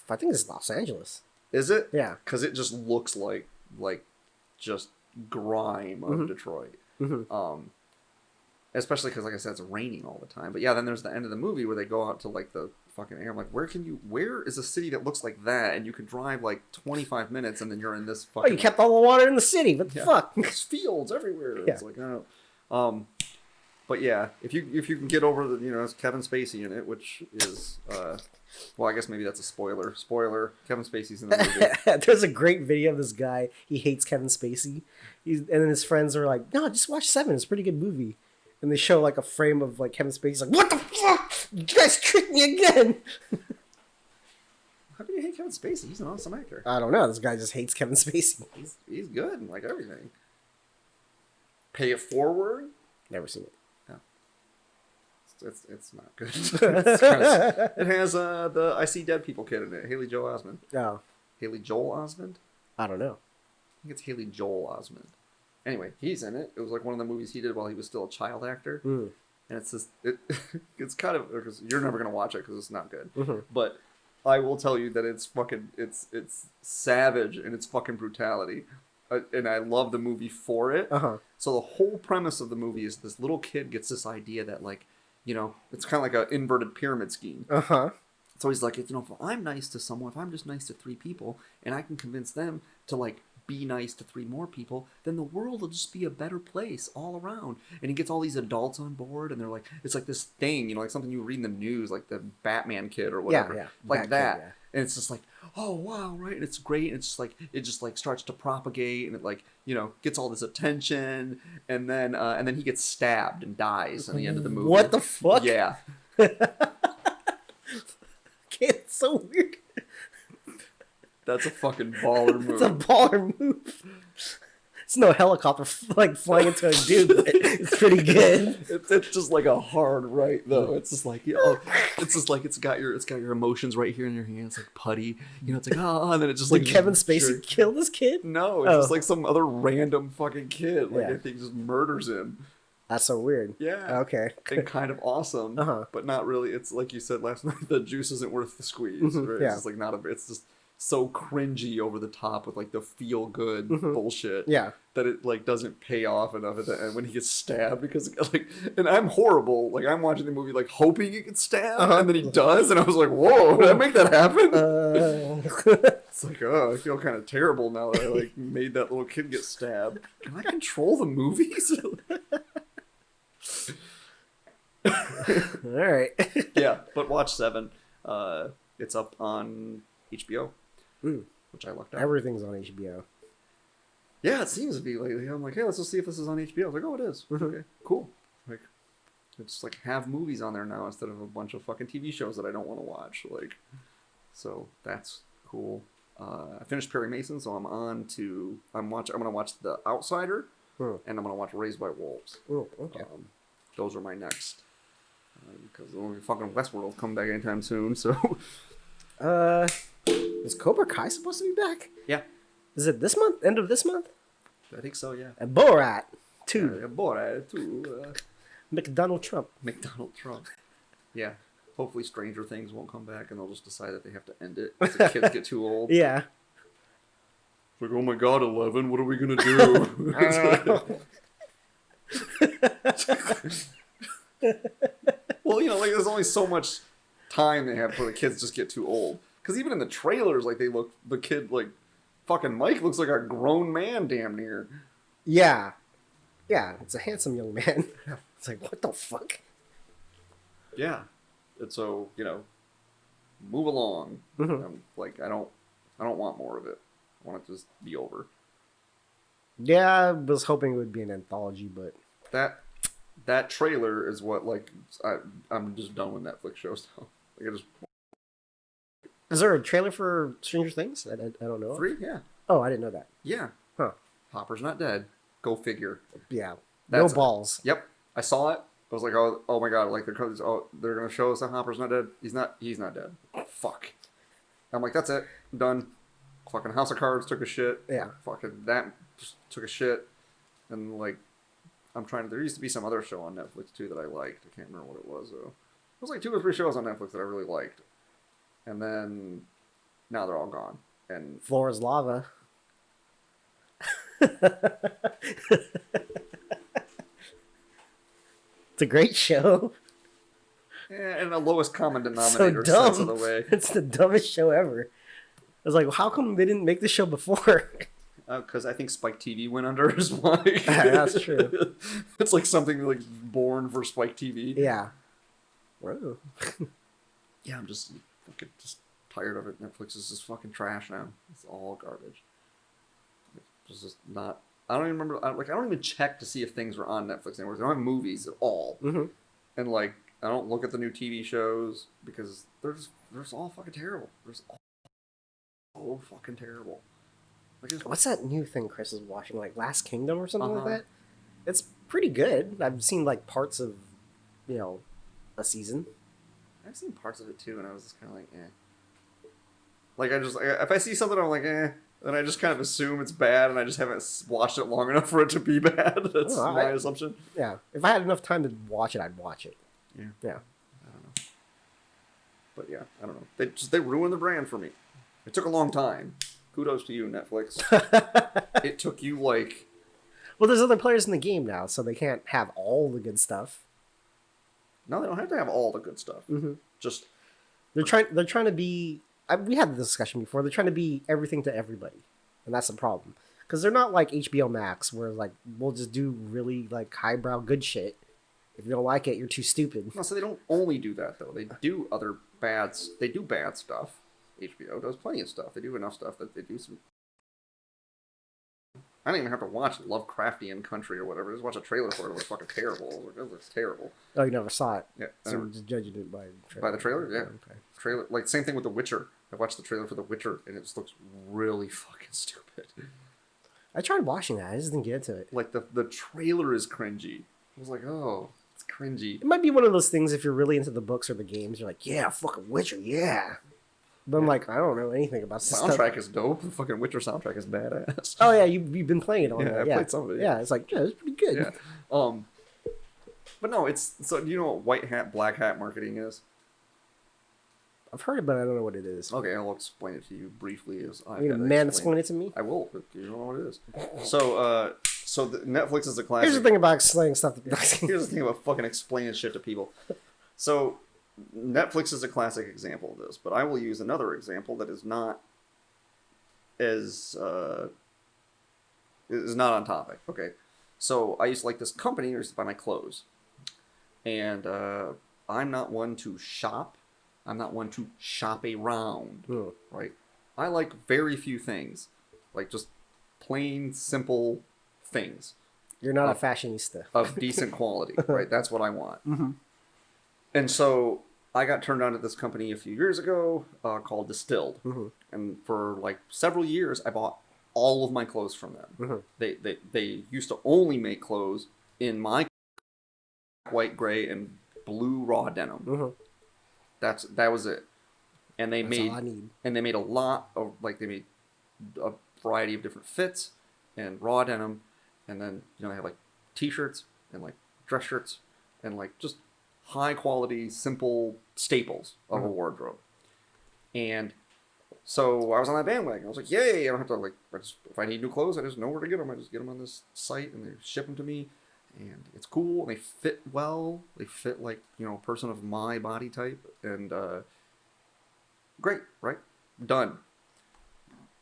I think it's Los Angeles. Is it? Yeah. Because it just looks like just grime of Detroit. Mm-hmm. Especially because, like I said, it's raining all the time. But yeah, then there's the end of the movie where they go out to like the fucking air. I'm like, where is a city that looks like that? And you can drive like 25 minutes and then you're in this fucking. Oh, you kept all the water in the city. What the fuck? There's fields everywhere. Yeah. It's like, oh. But yeah, if you can get over the, it's Kevin Spacey in it, which is, well, I guess maybe that's a spoiler. Spoiler, Kevin Spacey's in the movie. There's a great video of this guy. He hates Kevin Spacey. And then his friends are like, no, just watch Seven. It's a pretty good movie. And they show like a frame of like Kevin Spacey's like, what the fuck? You guys tricked me again. How can you hate Kevin Spacey? He's an awesome actor. I don't know. This guy just hates Kevin Spacey. He's good in like everything. Pay It Forward? Never seen it. No. It's not good. It has the I See Dead People kid in it. Haley Joel Osment. Oh, Haley Joel Osment? I don't know. I think it's Haley Joel Osment. Anyway, he's in it. It was like one of the movies he did while he was still a child actor. And it's just, it's kind of, because you're never going to watch it because it's not good. But I will tell you that it's fucking, it's savage in its fucking brutality. And I love the movie for it. So the whole premise of the movie is this little kid gets this idea that like, it's kind of like an inverted pyramid scheme. So he's like, if I'm nice to someone, if I'm just nice to 3 people, and I can convince them to like be nice to 3 more people, then the world will just be a better place all around. And he gets all these adults on board, and they're like, it's like this thing, like something you read in the news, like the Batman kid or whatever, Yeah, like that. Kid, yeah. And it's just like, oh wow, right? And it's great. And it's like it just like starts to propagate, and it like gets all this attention, and then he gets stabbed and dies at the end of the movie. What the fuck? Yeah. It's so weird. That's a fucking baller move. It's a baller move. It's no helicopter like flying into a dude, but it's pretty good. It's just like a hard right though. It's just like it's just like it's got your emotions right here in your hands, like putty. It's like and then it just like Did Kevin Spacey kill this kid? No, it's just like some other random fucking kid. Like I think just murders him. That's so weird. Yeah. Okay. And kind of awesome, but not really. It's like you said last night. The juice isn't worth the squeeze. Right? Yeah. It's just like it's just so cringy over the top with like the feel good bullshit. Yeah. That it like doesn't pay off enough at the end when he gets stabbed because like, and I'm horrible. Like I'm watching the movie like hoping he gets stabbed and then he does, and I was like, whoa, did I make that happen? It's like, oh, I feel kind of terrible now that I like made that little kid get stabbed. Can I control the movies? All right. Yeah, but watch Seven. It's up on HBO, which I lucked out. Everything's on HBO. Yeah, it seems to be lately. I'm like, hey, let's just see if this is on HBO. I was like, oh, it is. Okay, cool. Like, it's like have movies on there now instead of a bunch of fucking TV shows that I don't want to watch. Like, so that's cool. I finished Perry Mason, so I'm gonna watch The Outsider, and I'm gonna watch Raised by Wolves. Okay. Those are my next. Because fucking Westworld will come back anytime soon, so. Is Cobra Kai supposed to be back? Yeah. Is it this month? End of this month? I think so, yeah. And Borat 2. Yeah, Borat 2. McDonald Trump. McDonald Trump. Yeah. Hopefully Stranger Things won't come back and they'll just decide that they have to end it because the kids get too old. Yeah. It's like, oh my god, 11, what are we going to do? Well, like there's only so much time they have before the kids just get too old. Because even in the trailers, like the kid, like, fucking Mike looks like a grown man damn near. Yeah. Yeah, it's a handsome young man. It's like, what the fuck? Yeah. And so, move along. Like, I don't want more of it. I want it to just be over. Yeah, I was hoping it would be an anthology, but... that trailer is what like I'm just done with Netflix shows now. Like I just Is there a trailer for Stranger Things? I don't know. 3, yeah, Oh, I didn't know that. yeah. Huh. Hopper's not dead. Go figure. Yeah. That's- no balls. Yep, I saw it. I was like, oh my god, like they're gonna show us that Hopper's not dead. He's not dead. Fuck. I'm like, that's it. I'm done. Fucking House of Cards took a shit. Yeah. Fucking that just took a shit. And like, there used to be some other show on Netflix too that I liked. I can't remember what it was though. It was like 2 or 3 shows on Netflix that I really liked. And then now they're all gone. And Floor is lava. It's a great show. and the lowest common So denominator dumb. sense of the way. It's the dumbest show ever. I was like, how come they didn't make the show before? Because I think Spike TV went under is why. That's true. It's like something like born for Spike TV. Yeah. Whoa. Yeah, I'm just fucking just tired of it. Netflix is just fucking trash now. It's all garbage. It's just not. I don't even remember. I don't even check to see if things are on Netflix anymore. They don't have movies at all. Mm-hmm. And like, I don't look at the new TV shows because they're just all fucking terrible. They're just all fucking terrible. Like, What's that new thing Chris is watching? Like Last Kingdom or something like Uh-huh. that? It's pretty good. I've seen like parts of, a season. I've seen parts of it too, and I was just kind of like, eh. Like if I see something, I'm like, eh. And I just kind of assume it's bad, and I just haven't watched it long enough for it to be bad. That's my assumption. Yeah. If I had enough time to watch it, I'd watch it. Yeah. Yeah. I don't know. But yeah, I don't know. They ruined the brand for me. It took a long time. Kudos to you, Netflix. It took you like... Well, there's other players in the game now, so they can't have all the good stuff. No, they don't have to have all the good stuff. Mm-hmm. Just... They're trying to be... we had the discussion before. They're trying to be everything to everybody. And that's the problem. Because they're not like HBO Max, where like we'll just do really like highbrow good shit. If you don't like it, you're too stupid. No, so they don't only do that, though. They do other bad... They do bad stuff. HBO does plenty of stuff. They do enough stuff that they do some... I don't even have to watch Lovecraftian Country or whatever. Just watch a trailer for it. It was fucking terrible. It looks terrible. Oh, you never saw it? Yeah. So you're just judging it by the trailer. By the trailer? Yeah. Okay. Trailer, like, same thing with The Witcher. I watched the trailer for The Witcher, and it just looks really fucking stupid. I tried watching that. I just didn't get into it. Like, the trailer is cringy. I was like, oh, it's cringy. It might be one of those things if you're really into the books or the games. You're like, yeah, fucking Witcher, yeah. But I'm like, I don't know anything about this Soundtrack stuff. is dope. The fucking Witcher soundtrack is badass. Oh, yeah, you've been playing it on Yeah, there. I Yeah, played some of it. Yeah, it's like, yeah, it's pretty good. Yeah. But no, it's... So, do you know what white hat, black hat marketing is? I've heard it, but I don't know what it is. Okay, I'll explain it to you briefly. You gonna mansplain it to me? I will, but you don't know what it is. So, Netflix is a classic. Here's the thing about explaining stuff. Here's the thing about fucking explaining shit to people. So, Netflix is a classic example of this, but I will use another example that is not as is not on topic. Okay, so I used to like this company. I used to buy my clothes, and I'm not one to shop. I'm not one to shop around. Right? I like very few things, like just plain simple things. You're not a fashionista. Of decent quality, right? That's what I want. Mm-hmm. And so I got turned on to this company a few years ago called Distilled. Mm-hmm. And for like several years, I bought all of my clothes from them. Mm-hmm. They used to only make clothes in my white, gray, and blue raw denim. Mm-hmm. That was it. And they That's all I need. made a lot of, like, they made a variety of different fits and raw denim. And then, they have like t-shirts and like dress shirts and like just high quality, simple staples of a wardrobe. And so I was on that bandwagon. I was like, yay, I don't have to if I need new clothes, I just know where to get them. I just get them on this site and they ship them to me. And it's cool. And they fit well. They fit like, a person of my body type. And great, right? Done.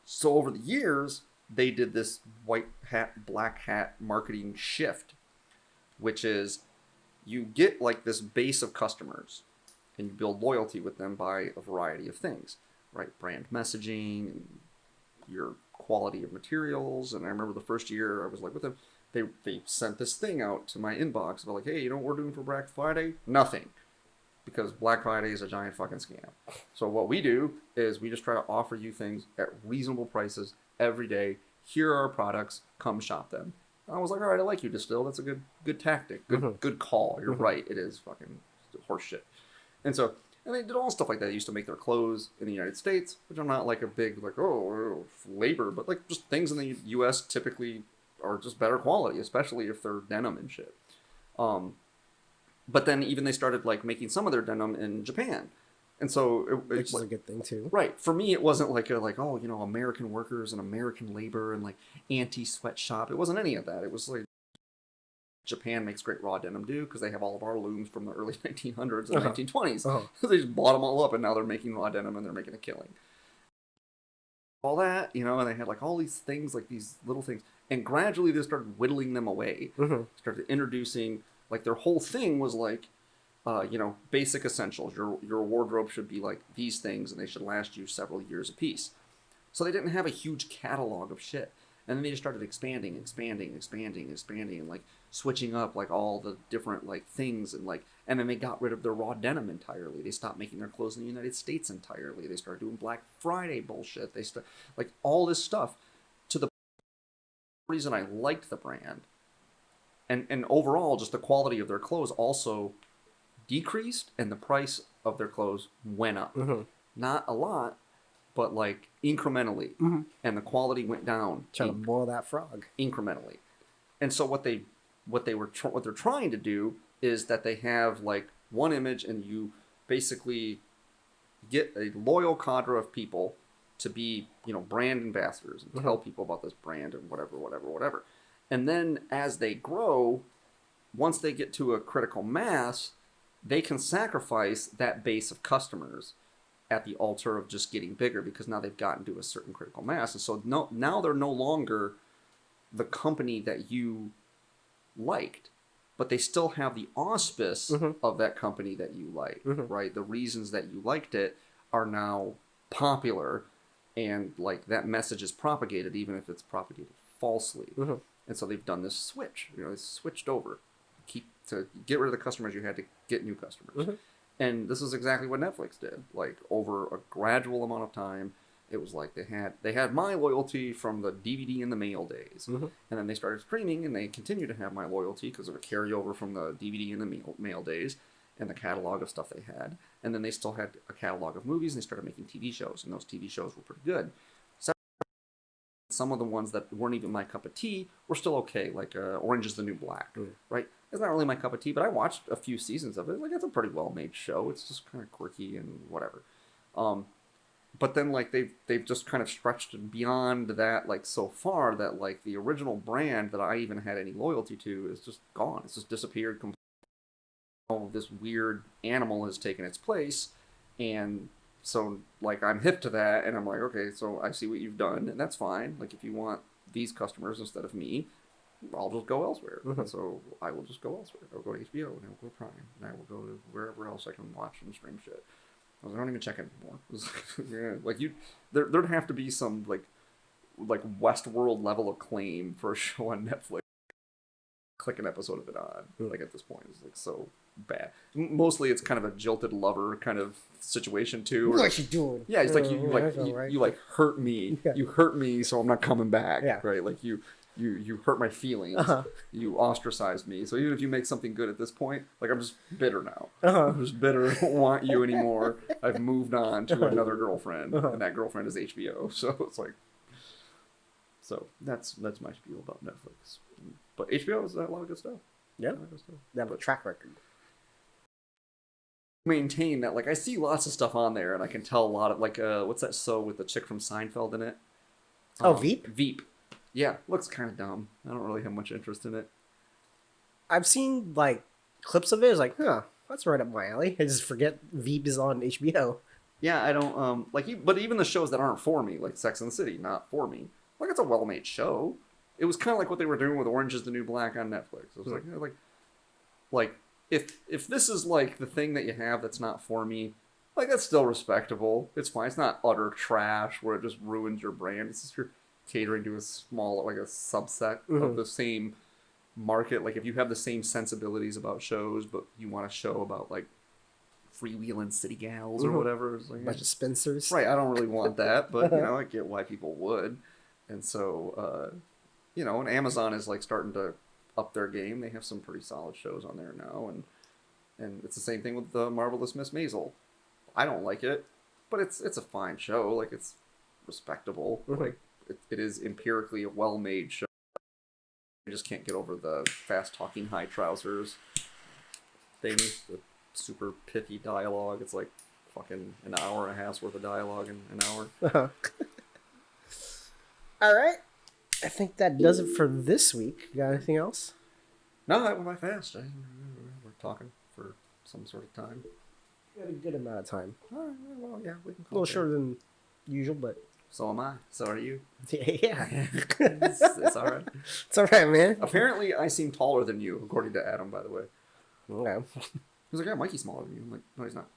So over the years, they did this white hat, black hat marketing shift, which is you get like this base of customers and you build loyalty with them by a variety of things, right? Brand messaging and your quality of materials. And I remember the first year I was like with them, they sent this thing out to my inbox about like, hey, you know what we're doing for Black Friday? Nothing. Because Black Friday is a giant fucking scam. So what we do is we just try to offer you things at reasonable prices every day. Here are our products. Come shop them. And I was like, all right, I like you, Distill. That's a good tactic. Good call. You're right. It is fucking horse shit. And they did all stuff like that. They used to make their clothes in the United States, which I'm not like a big like labor, but like just things in the U.S. typically are just better quality, especially if they're denim and shit. But then even they started like making some of their denim in Japan. And so which is a good thing too. Right. For me, it wasn't like American workers and American labor and like anti-sweatshop. It wasn't any of that. It was like Japan makes great raw denim because they have all of our looms from the early 1900s and 1920s. They just bought them all up and now they're making raw denim and they're making a killing. All that, and they had like all these things, like these little things. And gradually they started whittling them away. Started introducing, like their whole thing was like, basic essentials. Your wardrobe should be like these things and they should last you several years apiece. So they didn't have a huge catalog of shit. And then they just started expanding, and like switching up like all the different like things and then they got rid of their raw denim entirely. They stopped making their clothes in the United States entirely. They started doing Black Friday bullshit. They like all this stuff to the reason I liked the brand. And overall just the quality of their clothes also decreased and the price of their clothes went up. Not a lot, but like incrementally, and the quality went down. Trying to boil that frog incrementally. And so what they're trying to do is that they have like one image, and you basically get a loyal cadre of people to be brand ambassadors and tell people about this brand and whatever. And then as they grow, once they get to a critical mass, they can sacrifice that base of customers at the altar of just getting bigger, because now they've gotten to a certain critical mass. And so now they're no longer the company that you liked, but they still have the auspice of that company that you like, right? The reasons that you liked it are now popular, and like that message is propagated, even if it's propagated falsely. And so they've done this switch. They switched over, to get rid of the customers you had to get new customers. And this is exactly what Netflix did. Like over a gradual amount of time, it was like they had my loyalty from the DVD and the mail days, and then they started streaming, and they continue to have my loyalty because of a carryover from the DVD and the mail days, and the catalog of stuff they had. And then they still had a catalog of movies, and they started making TV shows, and those TV shows were pretty good. Some of the ones that weren't even my cup of tea were still okay, like Orange is the New Black, right? It's not really my cup of tea, but I watched a few seasons of it. Like, it's a pretty well-made show. It's just kind of quirky and whatever. But then, like, they've just kind of stretched beyond that, like, so far that, like, the original brand that I even had any loyalty to is just gone. It's just disappeared completely. This weird animal has taken its place, and so, like, I'm hip to that, and I'm like, okay, so I see what you've done, and that's fine. Like, if you want these customers instead of me, I'll just go elsewhere. So I will just go elsewhere. I'll go to HBO, and I'll go to Prime, and I will go to wherever else I can watch and stream shit. I don't even check it anymore. Like there'd have to be some like Westworld level acclaim for a show on Netflix. Click an episode of it on. Like at this point, it's like so bad. Mostly, it's kind of a jilted lover kind of situation too. What you doing? Yeah, it's like you like hurt me. Yeah. You hurt me, so I'm not coming back. Yeah. Right. Like you hurt my feelings. You ostracized me. So even if you make something good at this point, like I'm just bitter now. I'm just bitter. I don't want you anymore. I've moved on to another girlfriend, and that girlfriend is HBO. So it's like, so that's my spiel about Netflix. But HBO has a lot of good stuff. Yeah, they have a track record. Maintain that, like, I see lots of stuff on there, and I can tell a lot of, like, what's that show with the chick from Seinfeld in it? Veep? Veep. Yeah, looks kind of dumb. I don't really have much interest in it. I've seen, like, clips of it. It's like, that's right up my alley. I just forget Veep is on HBO. Yeah, I don't, but even the shows that aren't for me, like Sex and the City, not for me. Like, it's a well-made show. It was kind of like what they were doing with Orange is the New Black on Netflix. It was like, if this is, like, the thing that you have that's not for me, like, that's still respectable. It's fine. It's not utter trash where it just ruins your brand. It's just you're catering to a small, like, a subset of the same market, like if you have the same sensibilities about shows, but you want a show about like freewheeling city gals or whatever, it's like, A bunch of Spencers. right, I don't really want that, but I get why people would. And so and Amazon is like starting to up their game. They have some pretty solid shows on there now, and it's the same thing with the Marvelous Miss Maisel. I don't like it, but it's a fine show. Like, it's respectable. Like, it is empirically a well-made show. I just can't get over the fast-talking high trousers thing, the super pithy dialogue. It's like fucking an hour and a half's worth of dialogue in an hour. All right. I think that does it for this week. You got anything else? No, that went by fast. We're talking for some sort of time. We had a good amount of time. All right, well, yeah, we can A call little it. shorter than usual, but So am I. So are you. yeah. It's all right. It's all right, man. Apparently, I seem taller than you, according to Adam, by the way. Okay. He was like, yeah, Mikey's smaller than you. I'm like, no, he's not.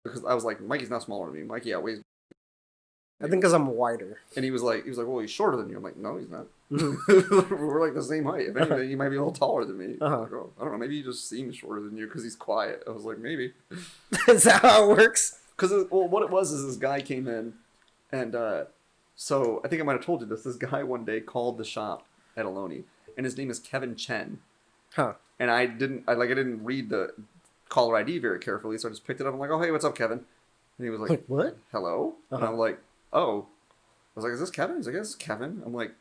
Because I was like, Mikey's not smaller than me. Mikey outweighs. I think because I'm wider. And he was like, well, he's shorter than you. I'm like, no, he's not. We're like the same height. If anything, he might be a little taller than me. Uh-huh. Like, oh, I don't know. Maybe he just seems shorter than you because he's quiet. I was like, maybe. Is that how it works? Because what it was is this guy came in, and so I think I might have told you this. This guy one day called the shop at Aloni, and his name is Kevin Chen. Huh. And I didn't read the caller ID very carefully, so I just picked it up. I'm like, oh, hey, what's up, Kevin? And he was like, Wait, what? Hello? And I'm like, oh. I was like, is this Kevin? He's like, yes, Kevin. I'm like,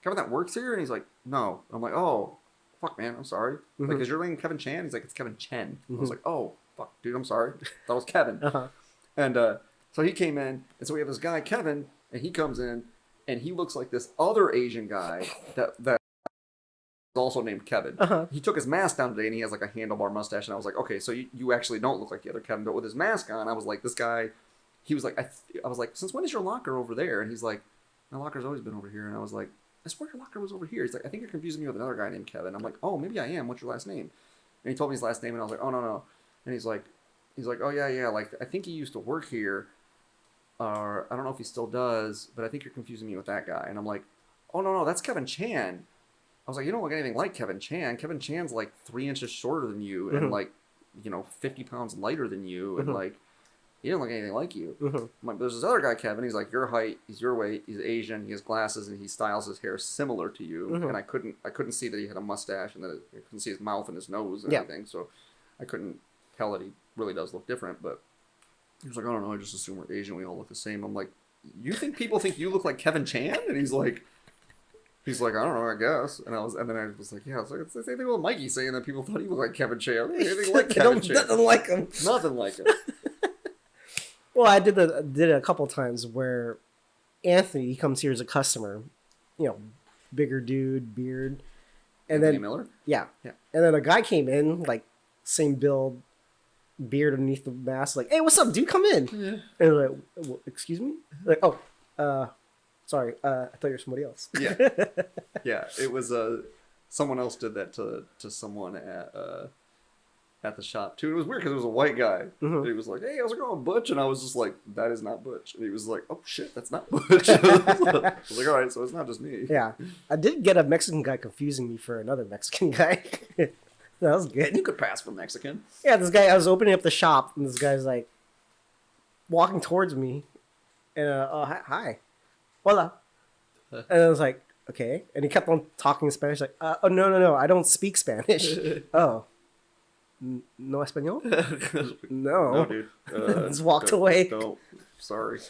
Kevin that works here? And he's like, no. I'm like, oh, fuck, man, I'm sorry. Like, is your name Kevin Chan? He's like, it's Kevin Chen. I was like, oh, fuck, dude, I'm sorry. That was Kevin. And so he came in, and so we have this guy, Kevin, and he comes in, and he looks like this other Asian guy that is also named Kevin. He took his mask down today, and he has like a handlebar mustache, and I was like, okay, so you actually don't look like the other Kevin, but with his mask on, I was like, this guy, he was like, I was like, since when is your locker over there? And he's like, my locker's always been over here. And I was like, I swear your locker was over here. He's like, I think you're confusing me with another guy named Kevin. I'm like, oh, maybe I am. What's your last name? And he told me his last name, and I was like, oh, no. And he's like, oh, yeah, like, I think he used to work here, or I don't know if he still does, but I think you're confusing me with that guy. And I'm like, oh, no, that's Kevin Chan. I was like, you don't look anything like Kevin Chan. Kevin Chan's like 3 inches shorter than you, and like, 50 pounds lighter than you, and like, he didn't look anything like you. I'm like, there's this other guy, Kevin. He's like your height, he's your weight, he's Asian, he has glasses, and he styles his hair similar to you. And I couldn't see that he had a mustache, and that I couldn't see his mouth and his nose and everything. So I couldn't tell that he really does look different. But he was like, I don't know, I just assume we're Asian, we all look the same. I'm like, you think people think you look like Kevin Chan? And he's like, I don't know, I guess. And then I was like, yeah, it's the same thing with Mikey saying that people thought he looked like Kevin Chan. Anything like Kevin Chan? Nothing like him. Nothing like him. Well, I did it a couple times where Anthony, he comes here as a customer, bigger dude, beard, and Anthony then Miller? yeah, Yeah. and then a guy came in like same build, beard underneath the mask, like, hey, what's up, dude? Come in. Yeah. And like, well, excuse me, like, oh, sorry, I thought you were somebody else. Yeah, yeah. It was someone else did that to someone at the shop too. It was weird because it was a white guy. And he was like, "Hey, how's it going, Butch?" And I was just like, "That is not Butch." And he was like, "Oh shit, that's not Butch." I was like, "All right, so it's not just me." Yeah, I did get a Mexican guy confusing me for another Mexican guy. That was good. You could pass for Mexican. Yeah, this guy, I was opening up the shop, and this guy's like walking towards me, and hi, hola, and I was like, okay, and he kept on talking in Spanish, like, oh no, I don't speak Spanish. Oh, no español? No, No, dude. just walked away. Don't. Sorry.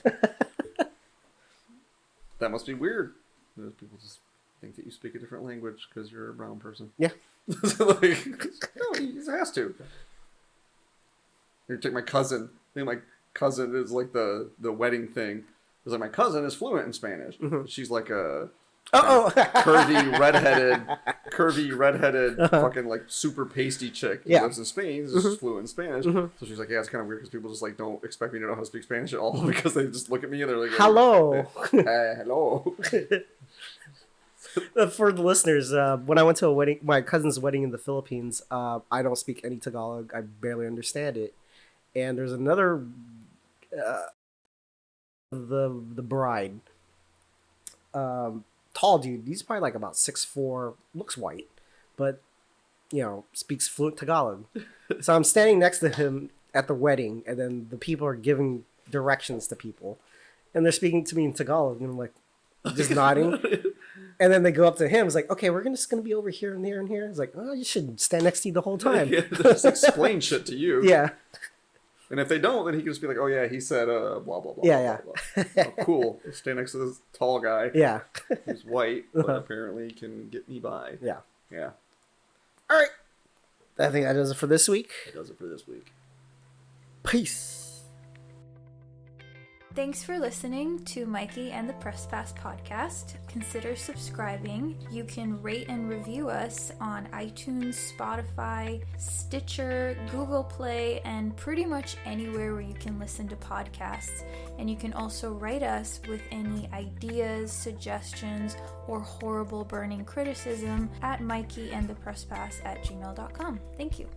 That must be weird. Those people just think that you speak a different language because you're a brown person. Yeah. Like, no, he has to. Here, take my cousin. I think my cousin is like the wedding thing. It's like my cousin is fluent in Spanish. She's like a curvy redheaded, fucking like super pasty chick who lives in Spain. Is fluent in Spanish. So she's like, yeah, it's kind of weird because people just like don't expect me to know how to speak Spanish at all because they just look at me and they're like, hello. Hello. For the listeners, when I went to a wedding, my cousin's wedding in the Philippines, I don't speak any Tagalog. I barely understand it. And there's another, the bride, tall dude. He's probably like about 6'4", looks white, but speaks fluent Tagalog. So I'm standing next to him at the wedding, and then the people are giving directions to people, and they're speaking to me in Tagalog, and I'm like, just nodding. And then they go up to him. It's like, okay, we're just gonna be over here and there and here. It's like, oh, you should stand next to you the whole time. Yeah, just explain shit to you. Yeah. And if they don't, then he can just be like, oh yeah, he said blah blah blah. Yeah, blah, blah, blah. Oh, cool. I'll stay next to this tall guy. Yeah. Who's white, but apparently can get me by. Yeah. Yeah. All right. I think that does it for this week. That does it for this week. Peace. Thanks for listening to Mikey and the Press Pass podcast. Consider subscribing. You can rate and review us on iTunes, Spotify, Stitcher, Google Play, and pretty much anywhere where you can listen to podcasts. And you can also write us with any ideas, suggestions, or horrible burning criticism at mikeyandthepresspass@gmail.com. Thank you.